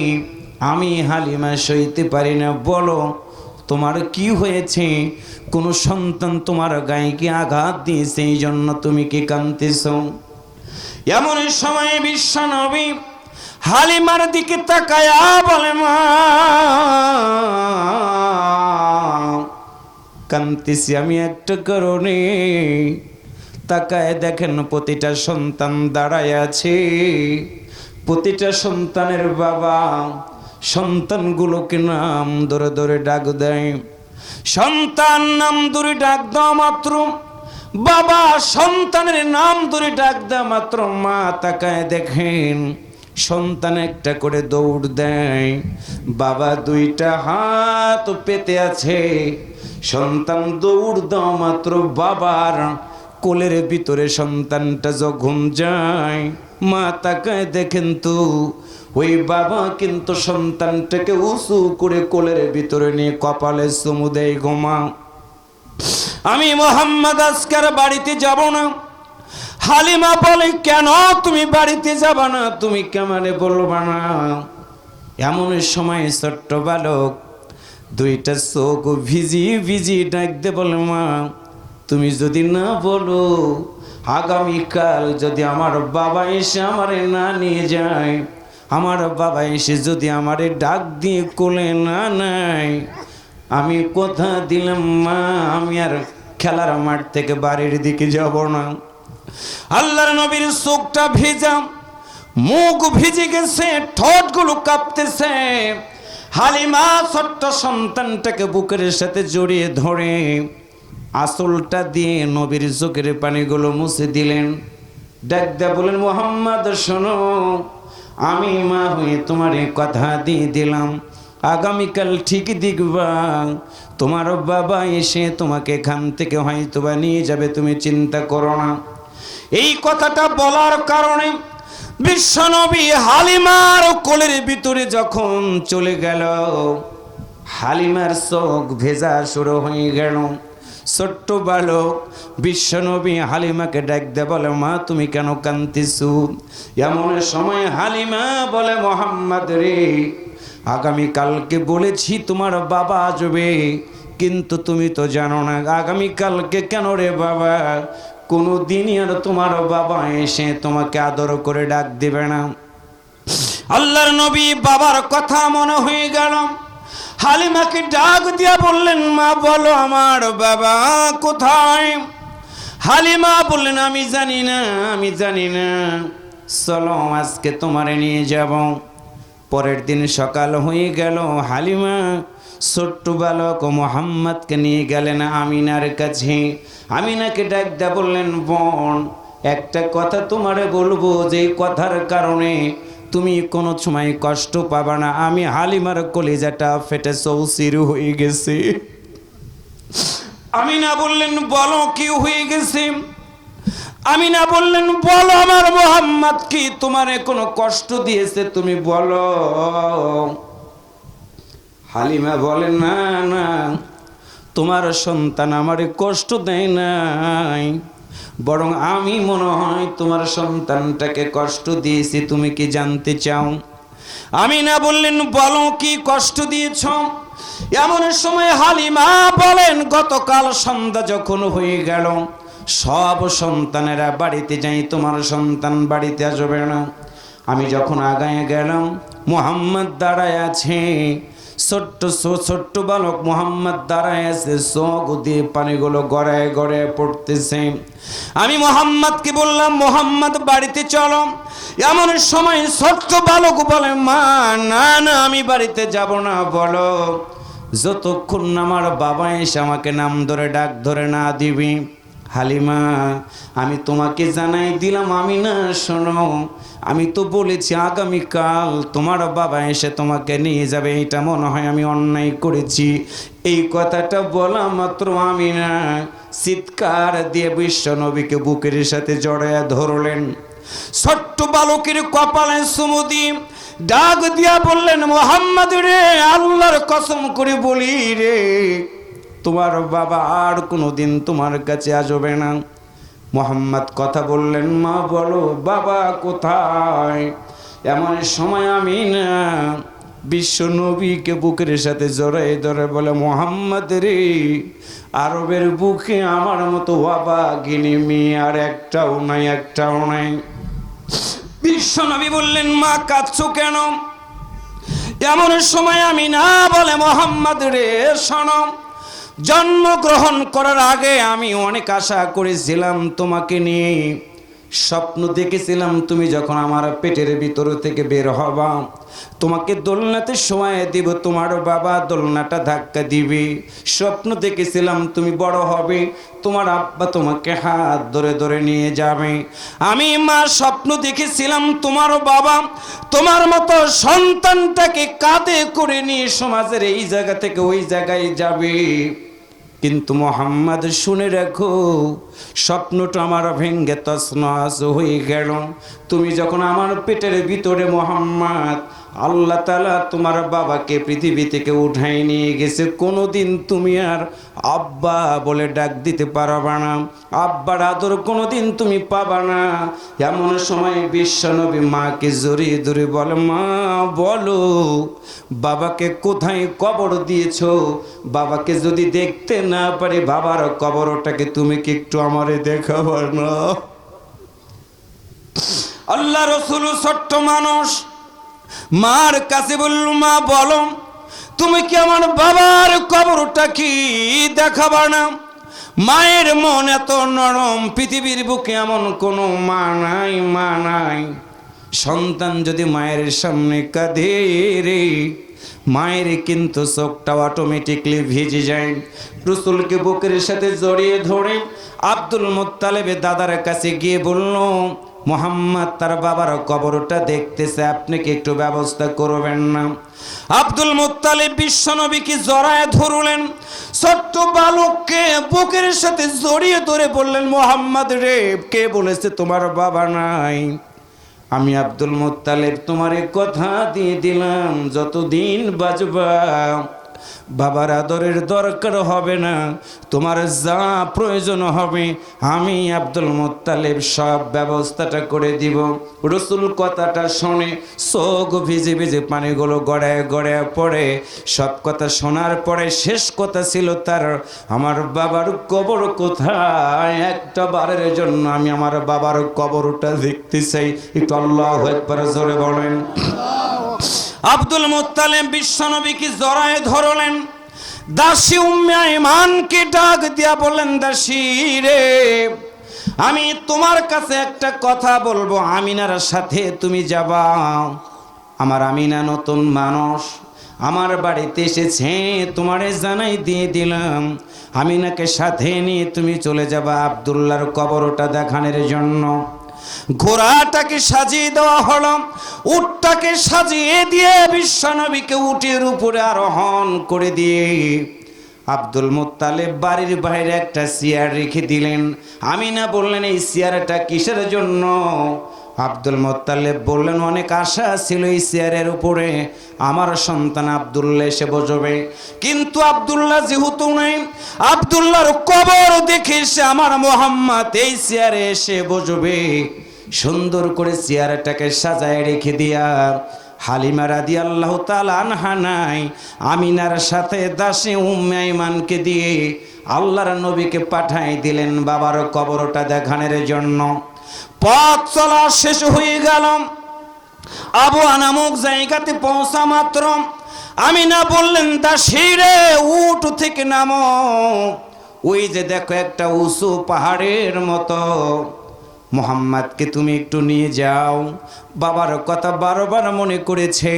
আমি হালিমা সইতে পারি না, বলো তোমার কি হয়েছে, কোন সন্তান তোমার গায়ে কি আঘাত দিয়েছে, এই জন্য তুমি কি কাঁদতেছ? এমন সময় বিশ্বনবী হালিমার দিকে তাকায়া বলে, মা কাঁদতেছি আমি একটা কারণে। তাকায় দেখেন প্রতিটা সন্তান দাঁড়ায় আছে, প্রতিটা সন্তানের বাবা সন্তানগুলোকে নাম ধরে ধরে ডাক দেয়। সন্তান নাম ধরে ডাক দেওয়া মাত্র, বাবা সন্তানের নাম ধরে ডাক দেওয়া মাত্র, মা তাকায় দেখেন সন্তান একটা করে দৌড় দেয়, বাবা 2টা হাত পেতে আছে। সন্তান দৌড় দেওয়া মাত্র বাবার কোলের ভিতরে সন্তানটা যখন যায়, মা তাকায় দেখেন তো ওই বাবা কিন্তু সন্তানটাকে উঁচু করে কোলের ভিতরে নিয়ে কপালে চুমু দেয়, গোমা আমি মোহাম্মদ আজকের বাড়িতে যাব না। হালিমা বলে, কেন তুমি বাড়িতে যাবা না, তুমি কেমনে বলবা না? এমন সময় ছোট্ট বালক 2টা চোখ ভিজি ভিজি ডাকতে বলে, মা তুমি যদি না বলো, আগামীকাল যদি আমার বাবা এসে আমারে না নিয়ে যায়, আমার বাবা এসে যদি আমারে ডাক দিয়ে কোলে না নেয়, আমি কথা দিলাম মা আমি আর খেলার মাঠ থেকে বাড়ির দিকে যাব না। আল্লাহর নবীর চোখটা ভিজা, মুখ ভিজে গেছে, ঠোঁটগুলো কাঁপতেছে। হালিমা ছোট্ট সন্তানটাকে বুকের সাথে জড়িয়ে ধরে আঁচলটা দিয়ে নবীর চোখের পানিগুলো মুছে দিলেন। ডাক দেয়া বলেন, মুহাম্মদ শোনো, আমি মা হয়ে তোমার কথা দিয়ে দিলাম, আগামীকাল ঠিক দেখবা তোমার বাবা এসে তোমাকে এখান থেকে হয়তো বা নিয়ে যাবে, তুমি চিন্তা করো না। এই কথাটা বলার কারণে বিশ্বনবী হালিমার কোলের ভিতরে যখন চলে গেল, হালিমার চোখ ভেজা শুরু হয়ে গেল। ছোট্ট বালক বিশ্বনবী হালিমাকে ডাক দিয়ে বলে, মা তুমি কেন কাঁদতেছো? এমন সময় হালিমা বলে, মোহাম্মদ রে, আগামীকালকে বলেছি তোমার বাবা আসবে, কিন্তু তুমি তো জানো না আগামীকালকে কেন রে বাবা, কোনো দিনই আর তোমার বাবা এসে তোমাকে আদর করে ডাক দিবে না। আল্লাহর নবী বাবার কথা মনে হয়ে গেল, হালিমাকে ডাক দিয়া বললেন, মা বলো আমার বাবা কোথায়? হালিমা বললেন, আমি জানি না, আমি জানি না, চলো আজকে তোমারে নিয়ে যাব। পরের দিন সকাল হয়ে গেল, হালিমা ছোট্ট বালক মোহাম্মদকে নিয়ে গেলেন আমিনার কাছে। আমিনাকে ডাক দিয়া বললেন, বোন একটা কথা তোমারে বলবো, যে কথার কারণে তুমি কোনো সময় কষ্ট পাবা না। আমি হালিমার কলিজাটা ফেটে চৌচির হয়ে গেছে। আমিনা বললেন, বলো কি হয়ে গেছে? আমিনা বললেন, বলো আমার মোহাম্মদ কি তোমারে কোনো কষ্ট দিয়েছে তুমি বলো। হালিমা বলেন, না না, তোমার সন্তান আমারে কষ্ট দেয় নাই, বরং আমি মনে হয় তোমার সন্তানটাকে কষ্ট দিয়েছি। তুমি কি জানতে চাও? আমিনা বললেন, বলো কি কষ্ট দিয়েছ। এমন সময় হালিমা বলেন, গতকাল সন্ধ্যা যখন হয়ে গেল, সব সন্তানেরা বাড়িতে যাই, তোমার সন্তান বাড়িতে আসবে না। আমি যখন আগায় গেলাম, মুহাম্মদ দাঁড়ায় আছে, ছোট্ট বালক মুহাম্মদ দাঁড়ায় আছে, চোখ দিয়ে পানিগুলো গড়ায় গড়ায় পড়তেছে। আমি মুহাম্মদকে বললাম, মুহাম্মদ বাড়িতে চলো। এমন সময় ছোট্ট বালক বলে, মা না না, আমি বাড়িতে যাব না। বলো, যতক্ষণ না আমার বাবা এসে আমাকে নাম ধরে ডাক ধরে না দিবি। হালিমা, আমি তোমাকে জানাই দিলাম, আমি না, শোনো, আমি তো বলেছি আগামীকাল তোমার বাবা এসে তোমাকে নিয়ে যাবে। এটা মনে হয় আমি অন্যায় করেছি। এই কথাটা বলা মাত্র আমি না চিৎকার দিয়ে বিশ্ব নবীকে বুকের সাথে জড়ায়া ধরলেন। ছোট্ট বালকের কপালে চুমু দিয়ে ডাক দিয়া বললেন, মুহাম্মদ রে, আল্লাহর কসম করে বলি রে, তোমার বাবা আর কোনোদিন তোমার কাছে আসবে না। মুহাম্মদ কথা বললেন, মা বলো বাবা কোথায়? এমন সময় আমি না বিশ্ব নবীকে বুকের সাথে জড়াই ধরে বলে, মুহাম্মদ রে, আরবের বুকে আমার মতো বাবা গিনি মেয়ে আর একটাও নাই, একটাও নাই। বিশ্ব নবী বললেন, মা কাঁদছো কেন? এমন সময় আমি না বলে, মুহাম্মদ রে শোনো, জন্মগ্রহণ করার আগে আমি অনেক আশা করেছিলাম তোমাকে নিয়ে, স্বপ্ন দেখেছিলাম তুমি যখন আমার পেটের ভিতর থেকে বের হবা, তোমাকে দোলনাতে শোয়ায় দিব, তোমার বাবা দোলনাটা ধাক্কা দিবে। স্বপ্ন দেখেছিলাম তুমি বড় হবে, তোমার আব্বা তোমাকে হাত ধরে ধরে নিয়ে যাবে। আমি মা স্বপ্ন দেখেছিলাম তোমার বাবা তোমার মতো সন্তানটাকে কাঁধে করে নিয়ে সমাজের এই জায়গা থেকে ওই জায়গায় যাবে। কিন্তু মুহাম্মদ শুনে রাখো, স্বপ্নটা আমার ভেঙ্গে তছনছ হয়ে গেল। তুমি যখন আমার পেটের ভিতরে মুহাম্মদ, আল্লাহ তাআলা তোমার বাবাকে পৃথিবী থেকে উঠাই নিয়ে গেছে, কোনোদিন তুমি আর আব্বা বলে ডাক দিতে পারবা না, আব্বার আদর কোনোদিন তুমি পাবা না। এমন সময় বিশ্বনবী মাকে জড়িয়ে ধরে বলে, মা বলো, বাবাকে কোথায় কবর দিয়েছো? বাবাকে যদি দেখতে না পারি, বাবার কবরটাকে তুমি কি একটু আমারে দেখাবার না? আল্লাহ রসুল ছোট্ট মানুষ, মার কাছে বলল, মা বলো, তুমি কি আমার বাবার কবরটা কি দেখাবা না? মায়ের মন এত নরম, পৃথিবীর বুকে এমন কোনো মা নাই, মা নাই। সন্তান যদি মায়ের সামনে কাঁদে রে, মায়ের কিন্তু চোখটা অটোমেটিকলি ভিজে যায়। রাসূলকে বুকের সাথে জড়িয়ে ধরে আব্দুল মুত্তালিবের দাদার কাছে গিয়ে বলল, মুহাম্মদ তার বাবার কবরটা দেখতেছে, আপনি কি একটু ব্যবস্থা করবেন না? আব্দুল মুত্তালিব বিশ্বনবীকে জড়ায় ধরলেন, ছোট্ট বালককে বুকের সাথে জড়িয়ে ধরে বললেন, মুহাম্মদ রে, কে বলেছে তোমার বাবা নাই? আমি আব্দুল মুত্তালিব তোমারে কথা দিয়ে দিলাম, যতদিন বাঁচবা বাবার আদরের দরকার হবে না, তোমার যা প্রয়োজন হবে আমি আব্দুল মুত্তালিব সব ব্যবস্থাটা করে দিব। রাসূল কথাটা শুনে চোখ ভিজে ভিজে পানিগুলো গড়ায় গড়ায় পড়ে। সব কথা শোনার পরে শেষ কথা ছিল তার, আমার বাবার কবর কোথায়? একটা বারের জন্য আমি আমার বাবার কবরটা দেখতে চাই। একটু আল্লাহু আকবার জোরে বলেন। আব্দুল মুত্তালিব বিশ্বনবীকে জড়ায় ধরলেন। দাসী উম্মে আইমানকে ডাক দিয়া বললেন, দাসী রে, আমি তোমার কাছে একটা কথা বলবো, আমিনার সাথে তুমি যাবা। আমার আমিনা নতুন মানুষ, আমার বাড়িতে এসেছে, তোমারে জানাই দিয়ে দিলাম, আমিনাকে সাথে নিয়ে তুমি চলে যাবা আব্দুল্লাহর কবরটা দেখানোর জন্য। ঘোড়াটাকে সাজিয়ে দেওয়া হলো, উটটাকে সাজিয়ে দিয়ে বিশ্বনবীকে উটের উপরে আরোহণ করে দিয়ে আব্দুল মুত্তালিব বাড়ির বাইরে একটা চেয়ার রেখে দিলেন। আমিনা বললেন, এই চেয়ারটা কিসের জন্য? আব্দুল মুত্তালিব বললেন, অনেক আশা ছিল এই চেয়ারের উপরে আমার সন্তান আব্দুল্লাহ এসে বসবে, কিন্তু আব্দুল্লাহ যেহেতু নাই, আব্দুল্লাহর কবর দেখে সে আমার মোহাম্মদ এই চেয়ারে এসে বসবে। সুন্দর করে চেয়ারটাকে সাজায় রেখে দিয়া হালিমা রাদিয়াল্লাহু তাআলা আনহা নাই, আমিনার সাথে দাসী উম্মে আইমানকে দিয়ে আল্লাহর নবীকে পাঠাই দিলেন বাবার কবরটা দেখানোর জন্য। পথ চলা শেষ হয়ে গেল। আবওয়া নামক জায়গাতে পৌঁছা মাত্র আমিনা বললেন, দাসী রে, উট থেকে নামো, ওই যে দেখো একটা উঁচু পাহাড়ের মতো, মোহাম্মদকে তুমি একটু নিয়ে যাও। বাবার কথা বারবার মনে করেছে,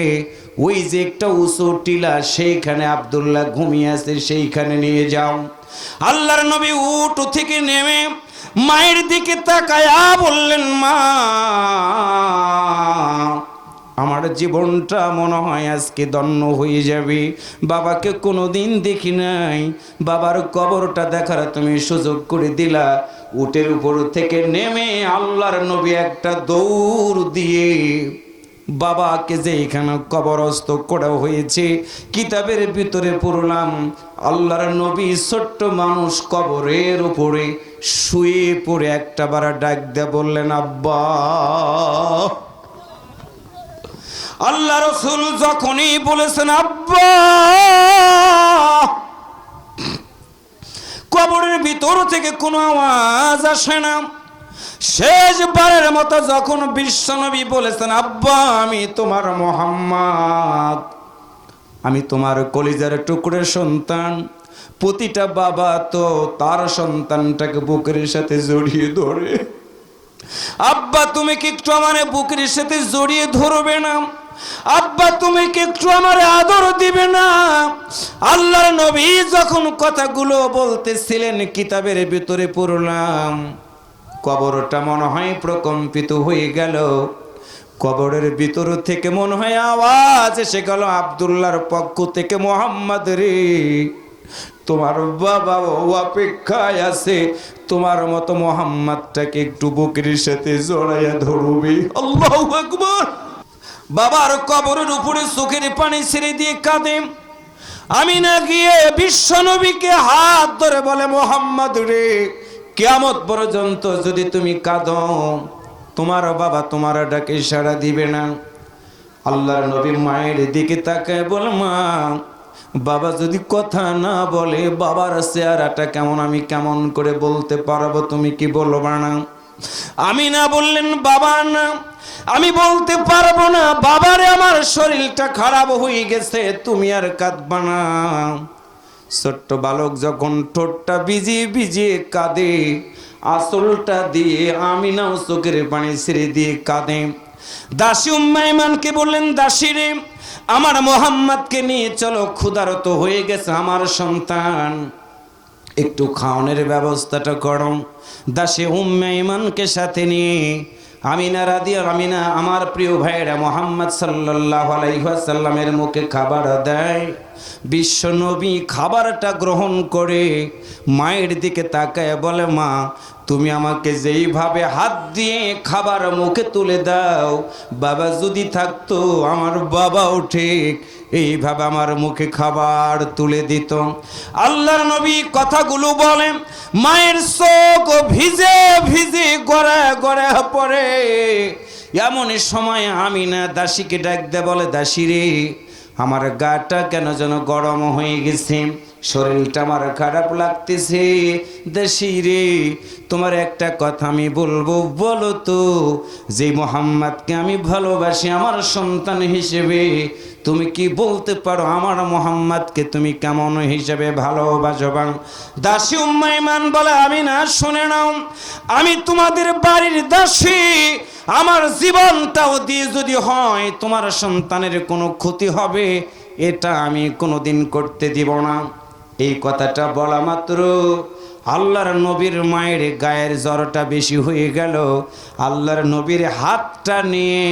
ওই যে একটা উঁচু টিলা, সেইখানে আব্দুল্লাহ ঘুমিয়ে আছে, সেইখানে নিয়ে যাও। আল্লাহর নবী উট থেকে নেমে মায়ের দিকে তাকায়া বললেন, মা, আমার জীবনটা মনে হয় আজকে ধন্য হয়ে যাবে। বাবাকে কোনোদিন দেখি নাই, বাবার কবরটা দেখার তুমি সুযোগ করে দিলা। উটের উপর থেকে নেমে আল্লাহর নবী একটা দৌড় দিয়ে বাবাকে যে এখানে কবরস্থ করা হয়েছে, কিতাবের ভিতরে পড়লাম আল্লাহর নবী ছোট্ট মানুষ কবরের উপরে শুয়ে পড়ে একটা বার ডাক দিয়ে বললেন, আব্বা। আল্লাহ রাসূল যখনই বলেছেন আব্বা, কবরের ভিতর থেকে কোনো আওয়াজ আসে না। শেষবারের মতো যখন বিশ্বনবী বলেছেন, আব্বা, আমি তোমার মোহাম্মদ, আমি তোমার কলিজার টুকরোর সন্তান। প্রতিটা বাবা তো তার সন্তানটাকে বুকের সাথে জড়িয়ে ধরে। আব্বা, তুমি কি একটু আমার বুকের সাথে জড়িয়ে ধরবে না? আব্বা, তুমি কি একটু আমার আদর দিবে না? আল্লাহর নবী যখন কথাগুলো বলতেছিলেন, কিতাবের ভিতরে পড়লাম কবরটা মনে হয় প্রকম্পিত হয়ে গেল। কবরের ভিতর থেকে মনে হয় আওয়াজ এসে গেল আব্দুল্লাহর পক্ষ থেকে, মোহাম্মদ রে, তোমার বাবা অপেক্ষায় আছে, তোমার মতো মোহাম্মদটাকে একটু বুকের সাথে জড়াইয়া ধরবে। আল্লাহু আকবার। বাবার কবরের উপরে চোখের পানি ছেড়ে দিয়ে কাঁদে। আমিনা গিয়ে বিশ্বনবীকে হাত ধরে বলে, মোহাম্মদ রে, কিয়ামত পর্যন্ত যদি তুমি কাঁদো, তোমার বাবা তোমার ডাকে সাড়া দিবে না। আল্লাহর নবী মায়ের দিকে তাকায় বলে, মা, বাবা যদি কথা না বলে বাবার চেহারাটা কেমন আমি কেমন করে বলতে পারবো, তুমি কি বলবা না? আমিনা বললেন, বাবা না, আমি বলতে পারবো না, বাবারে আমার শরীরটা খারাপ হয়ে গেছে, তুমি আর কাঁদবা না। ছোট্ট বালক যখন ঠোঁটটা ভিজিয়ে ভিজিয়ে কাঁদে, আসলটা দিয়ে আমিনাও চোখের পানি ছেড়ে দিয়ে কাঁদে। দাসী উম্মে আইমানকে বললেন, দাসী রে, আমার মোহাম্মদকে নিয়ে চলো, ক্ষুধারত হয়ে গেছে আমার সন্তান, একটু খাওয়ানোর ব্যবস্থাটা করো। দাসী উম্মে আইমানকে সাথে নিয়ে আমিনা আমিনা আমার প্রিয় ভাইরা মুহাম্মদ সাল্লাল্লাহু আলাইহি ওয়াসাল্লামের মুখে খাবার দেয়। বিশ্ব নবী খাবারটা গ্রহণ করে মায়ের দিকে তাকায় বলে, মা, তুমি আমাকে যেইভাবে হাত দিয়ে খাবার মুখে তুলে দাও, বাবা যদি থাকতো আমার বাবাও ঠিক এইভাবে আমার মুখে খাবার তুলে দিত। আল্লাহর নবী কথাগুলো বলেন, মায়ের চোখ ভিজে ভিজে গড়া গড়া পড়ে। এমন সময় আমিনা দাসীকে ডাক দে বলে, দাসী রে, আমার গাটা কেন যেন গরম হয়ে গেছে, শরীরটা আমার খারাপ লাগতেছে। দাসী রে, তোমার একটা কথা আমি বলবো, বলো তো, যে মোহাম্মদকে আমি ভালোবাসি আমার সন্তান হিসেবে, তুমি কি বলতে পারো আমার মোহাম্মদকে তুমি কেমন হিসেবে ভালোবাসবা? দাসী উম্মে আইমান বলে, আমি না, শুনে নাও, আমি তোমাদের বাড়ির দাসী, আমার জীবনটাও দিয়ে যদি হয় তোমার সন্তানের কোনো ক্ষতি হবে, এটা আমি কোনোদিন করতে দিব না। এই কথাটা বলা মাত্র আল্লাহর নবীর মায়ের গায়ের জ্বরটা বেশি হয়ে গেল। আল্লাহর নবীর হাতটা নিয়ে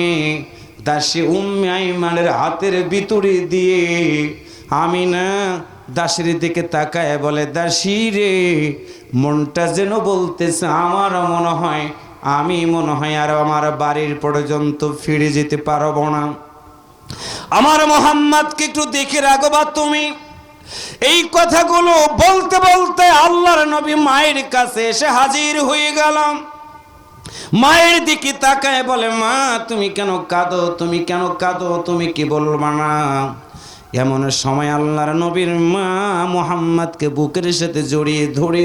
দাসী উম্মে আইমানের হাতের ভিতরে দিয়ে আমিনা দাসীর দিকে তাকায় বলে, দাসী রে, মনটা যেন বলতেছে, আমারও মনে হয় আর আমার বাড়ির পর্যন্ত ফিরে যেতে পারবো না। আমার মোহাম্মদকে একটু দেখে রাখবা তুমি। এই কথাগুলো বলতে বলতে আল্লাহর নবী মায়ের কাছে এসে হাজির হয়ে গেলাম। মায়ের দিকে তাকায় বলে, মা তুমি কেন কাঁদো, তুমি কেন কাঁদো, তুমি কি বলবা না? এমন সময় আল্লাহর নবীর মা মুহাম্মদকে বুকের সাথে জড়িয়ে ধরে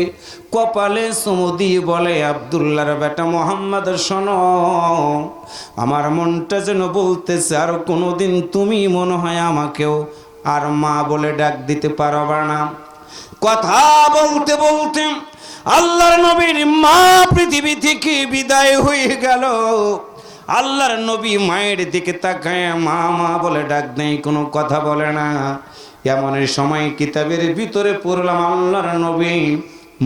কপালে চুমু দিয়ে বলে, আব্দুল্লাহর বেটা মুহাম্মদ, শোনো, আমার মনটা যেন বলতেছে আর কোনোদিন তুমি মনে হয় আমাকেও আর মা বলে ডাক দিতে পারবা না। কথা বলতে বলতে আল্লাহর নবীর মা পৃথিবী থেকে বিদায় হয়ে গেল। আল্লাহর নবী মায়ের দিকে তাকায় মা মা বলে ডাক নেই, কোনো কথা বলে না। এমন সময় কিতাবের ভিতরে পড়লাম, আল্লাহর নবী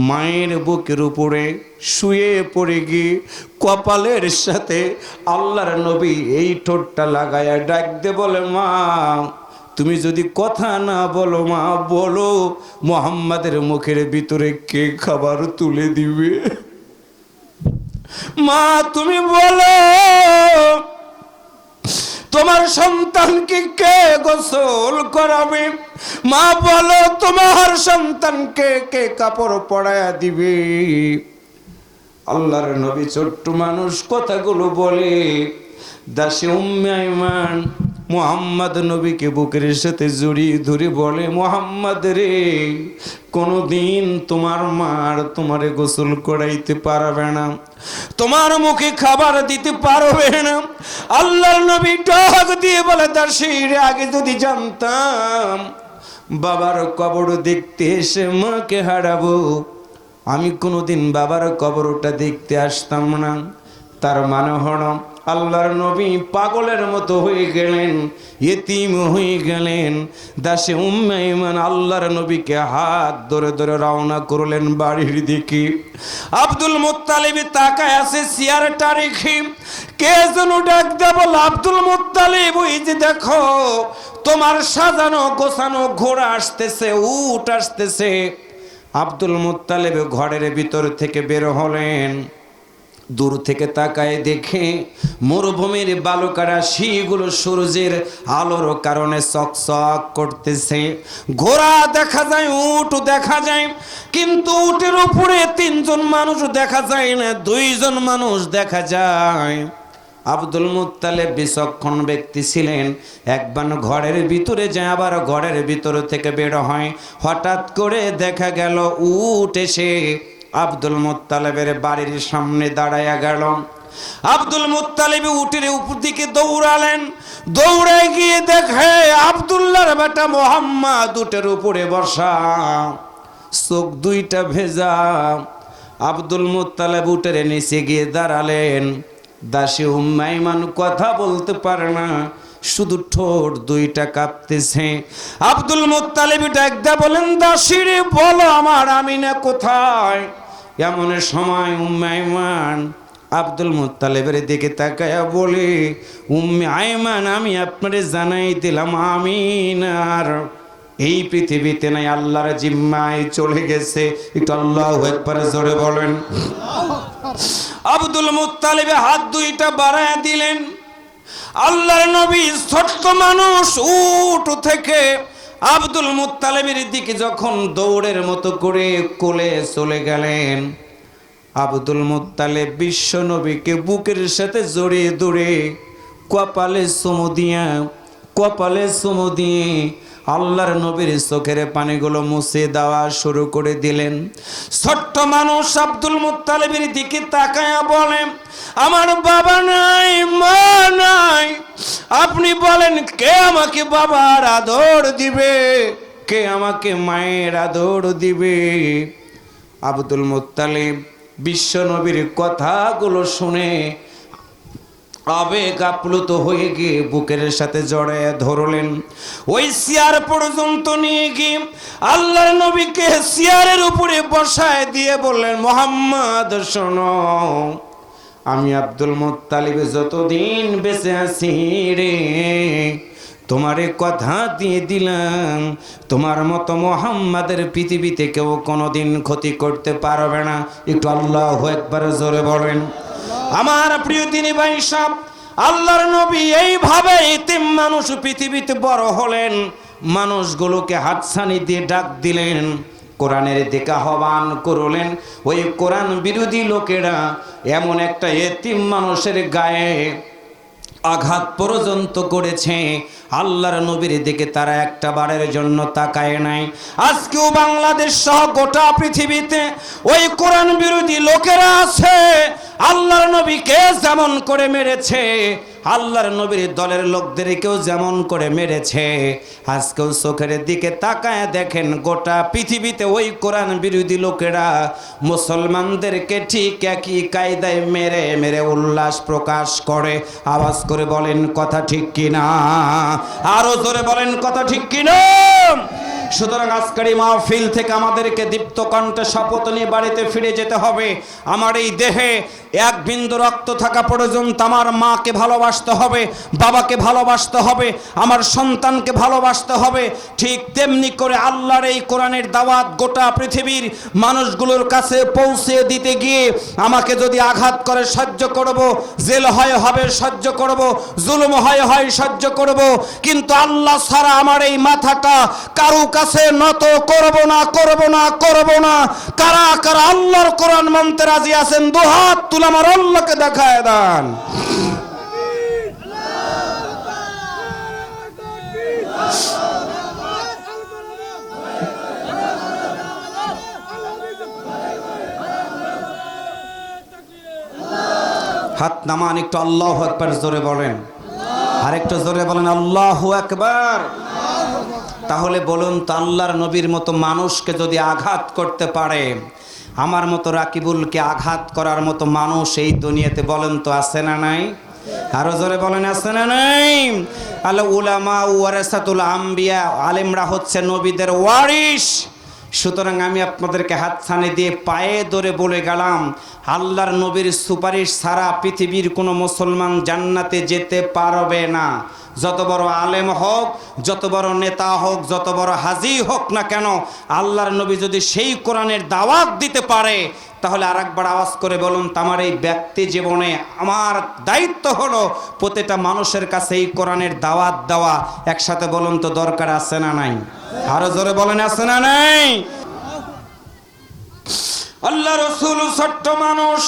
মায়ের বুকের উপরে শুয়ে পড়ে গিয়ে কপালের সাথে আল্লাহর নবী এই ঠোঁটটা লাগায়া ডাক দে বলে, মা তুমি যদি কথা না বলো, মা বলো, মুহাম্মাদের মুখের ভিতরে কে খাবার তুলে দিবে? মা তুমি বলো, তোমার সন্তানকে কে গোসল করাবে? মা বলো, তোমার সন্তানকে কে কাপড় পরায়া দিবে? আল্লাহর নবী ছোট্ট মানুষ কথাগুলো বলে। দাসী উম্মে আইমান মুহাম্মদ নবীকে বুকের সাথে জড়িয়ে ধরে বলে, মুহাম্মদ রে, কোনদিন তোমার মার তোমারে গোসল করাইতে পারবে না, তোমার মুখে খাবার দিতে পারবে না। আল্লাহর নবী ডাক দিয়ে বলে, দাসী রে, আগে যদি জানতাম বাবার কবর দেখতে এসে মাকে হারাবো, আমি কোনোদিন বাবার কবরটা দেখতে আসতাম না। তার মানে হলো আল্লাহর নবী পাগলের মতো হয়ে গেলেন, ইতিম হয়ে গেলেন। দাসী উম্মে আইমান আল্লাহর নবীকে হাত ধরে ধরে রওনা করলেন বাড়ির দিকে। আব্দুল মুত্তালিব তাকায় আছে চেয়ারটা রেখে, কে যেন ডাক দেয় বলে, আব্দুল মুত্তালিব, ওই যে দেখো তোমার সাজানো গোছানো ঘোড়া আসতেছে, উট আসতেছে। আব্দুল মুত্তালিব ঘরের ভিতর থেকে বের হলেন। দূর থেকে তাকায় দেখে মরুভূমির বালুকারা শিগুলো সূর্যের আলোর কারণে চকচক করতেছে। ঘোড়া দেখা যায়, উট দেখা যায়, কিন্তু উটের উপরে 3 জন মানুষ দেখা যায় না, 2 জন মানুষ দেখা যায়। আব্দুল মুত্তালিব বিচক্ষণ ব্যক্তি ছিলেন। একবার ঘরের ভিতরে যায়, আবার ঘরের ভিতর থেকে বের হয়। হঠাৎ করে দেখা গেল উট এসে আব্দুল মুত্তালিবের বাড়ির সামনে দাঁড়ায়া গেল। আব্দুল মুত্তালিব উটের উপর দিকে দৌড়ালেন। দৌড়ায় গিয়ে দেখে আব্দুল্লাহর বেটা মুহাম্মদ উটের উপরে বসা, চোখ 2টা ভেজা। আব্দুল মুত্তালিব উটের নিচে গিয়ে দাঁড়ালেন। দাসী উম্মে আইমান কথা বলতে পারে না, শুধু ঠোঁট 2টা কাঁপতেছে। আব্দুল মুত্তালিব ডাকদা বলেন, দাসী রে, বলো আমার আমিনা কোথায়? এমন সময় উম্মে আইমান আব্দুল মুত্তালিবের দিকে তাকায়া বলে, উম্মে আইমান, আমি আপনারে জানাই দিলাম, আমিনার এই পৃথিবীতে নাই, আল্লাহর জিম্মায় চলে গেছে। একটু আল্লাহু আকবার জোরে বলেন। আব্দুল মুত্তালিব হাত 2টা বাড়ায়া দিলেন। আল্লাহর নবী ছোট্ট মানুষ উট থেকে আব্দুল মুত্তালিবের দিকে যখন দৌড়ের মতো করে কোলে চলে গেলেন, আব্দুল মুত্তালিব বিশ্ব নবীকে বুকের সাথে জড়িয়ে ধরে কপালে চুমু দিয়ে আল্লাহর নবীর চোখের পানিগুলো মুছে দেওয়া শুরু করে দিলেন। ছোট্ট মানুষ আব্দুল মুত্তালিবের দিকে তাকায়া বলে, আমার বাবা নাই, মা নাই, আপনি বলেন কে আমাকে বাবার আদর দিবে, কে আমাকে মায়ের আদর দিবে? আব্দুল মুত্তালিব বিশ্ব নবীর কথাগুলো শুনে আবেগ আপ্লুত হয়ে গিয়ে বুকের সাথে জড়ায় ধরলেন। ওই চেয়ার পর্যন্ত নিয়ে গিয়ে আল্লাহর নবীকে চেয়ারের উপরে বসায় দিয়ে বললেন, মুহাম্মদ শোনো, আমি আব্দুল মুত্তালিব যতদিন বেঁচে আছি রে, তোমারে কথা দিয়ে দিলাম, তোমার মতো মোহাম্মদের পৃথিবীতে কেউ কোনোদিন ক্ষতি করতে পারবে না। একটু আল্লাহু আকবার জোরে বলেন। আমার প্রিয় দিনী ভাই সব, আল্লাহর নবী এইভাবে এতিম মানুষ পৃথিবীতে বড় হলেন, মানুষগুলোকে হাতছানি দিয়ে ডাক দিলেন, কোরআনের দিকে আহ্বান করলেন। ওই কোরআন বিরোধী লোকেরা এমন একটা এতিম মানুষের গায়ে আঘাত পর্যন্ত করেছে, আল্লাহর নবীর দিকে তারা একটা বারের জন্য তাকায় নাই। আজকেও বাংলাদেশ সহ গোটা পৃথিবীতে ওই কোরআন বিরোধী লোকেরা আছে। আল্লাহর নবীকে যেমন করে মেরেছে, আল্লাহর নবীর দলের লোকদেরকেও যেমন করে মেরেছে, আজকেও চোখের দিকে তাকায় দেখেন গোটা পৃথিবীতে ওই কোরআন বিরোধী লোকেরা মুসলমানদেরকে ঠিক একই কায়দায় মেরে মেরে উল্লাস প্রকাশ করে। আওয়াজ করে বলেন কথা ঠিক কিনা, আরো জোরে বলেন কথা ঠিক কিনা। সুতরাং আজকের এই মাহফিল থেকে আমাদেরকে দীপ্ত কণ্ঠে শপথ নিয়ে বাড়িতে ফিরে যেতে হবে। আমার এই দেহে এক বিন্দু রক্ত থাকা পর্যন্ত আমার মাকে ভালোবাসতে হবে, বাবাকে ভালোবাসতে হবে, আমার সন্তানকে ভালোবাসতে হবে। ঠিক তেমনি করে আল্লাহর এই কোরআনের দাওয়াত গোটা পৃথিবীর মানুষগুলোর কাছে পৌঁছে দিতে গিয়ে আমাকে যদি আঘাত করে সহ্য করব, জেল হয় হবে সহ্য করব, জুলুম হয় সহ্য করব, কিন্তু আল্লাহ ছাড়া আমার এই মাথাটা কারো কাছে নত করব না, করব না, করব না। কারা কারা আল্লাহর কোরআন মানতে রাজি আছেন দুহাত তুলে আমার আল্লাহকে দেখায় দেন। হাত নামান, একটু আল্লাহু আকবার জোরে বলেন, আরেকটু জোরে বলেন আল্লাহু আকবার। তাহলে বলুন তো, আল্লাহর নবীর মতো মানুষকে যদি আঘাত করতে পারে, আমার মতো রাকিবুলকে আঘাত করার মতো মানুষ এই দুনিয়াতে বলেন তো আছে না নাই? আরো জোরে বলেন আছে না নাই? আল উলামা ওয়ারাসাতুল আম্বিয়া, আলেমরা হচ্ছে নবীদের ওয়ারিস। সুতরাং আমি আপনাদেরকে হাতছানি দিয়ে পায়ে ধরে বলে গেলাম, আল্লাহর নবীর সুপারিশ ছাড়া পৃথিবীর কোনো মুসলমান জান্নাতে যেতে পারবে না। যত বড় আলেম হোক, যত বড় নেতা হোক, যত বড় হাজি হোক না কেন, আল্লাহর নবী যদি সেই কোরআনের দাওয়াত দিতে পারে, তাহলে আরেকবার আওয়াজ করে বলুন, আমার এই ব্যক্তি জীবনে আমার দায়িত্ব হলো প্রতিটা মানুষের কাছে এই কোরআনের দাওয়াত দেওয়া। একসাথে বলুন তো, দরকার আছে না নাই? আরো জোরে বলেন আছে না নাই? আল্লাহ রাসূল ছোট্ট মানুষ,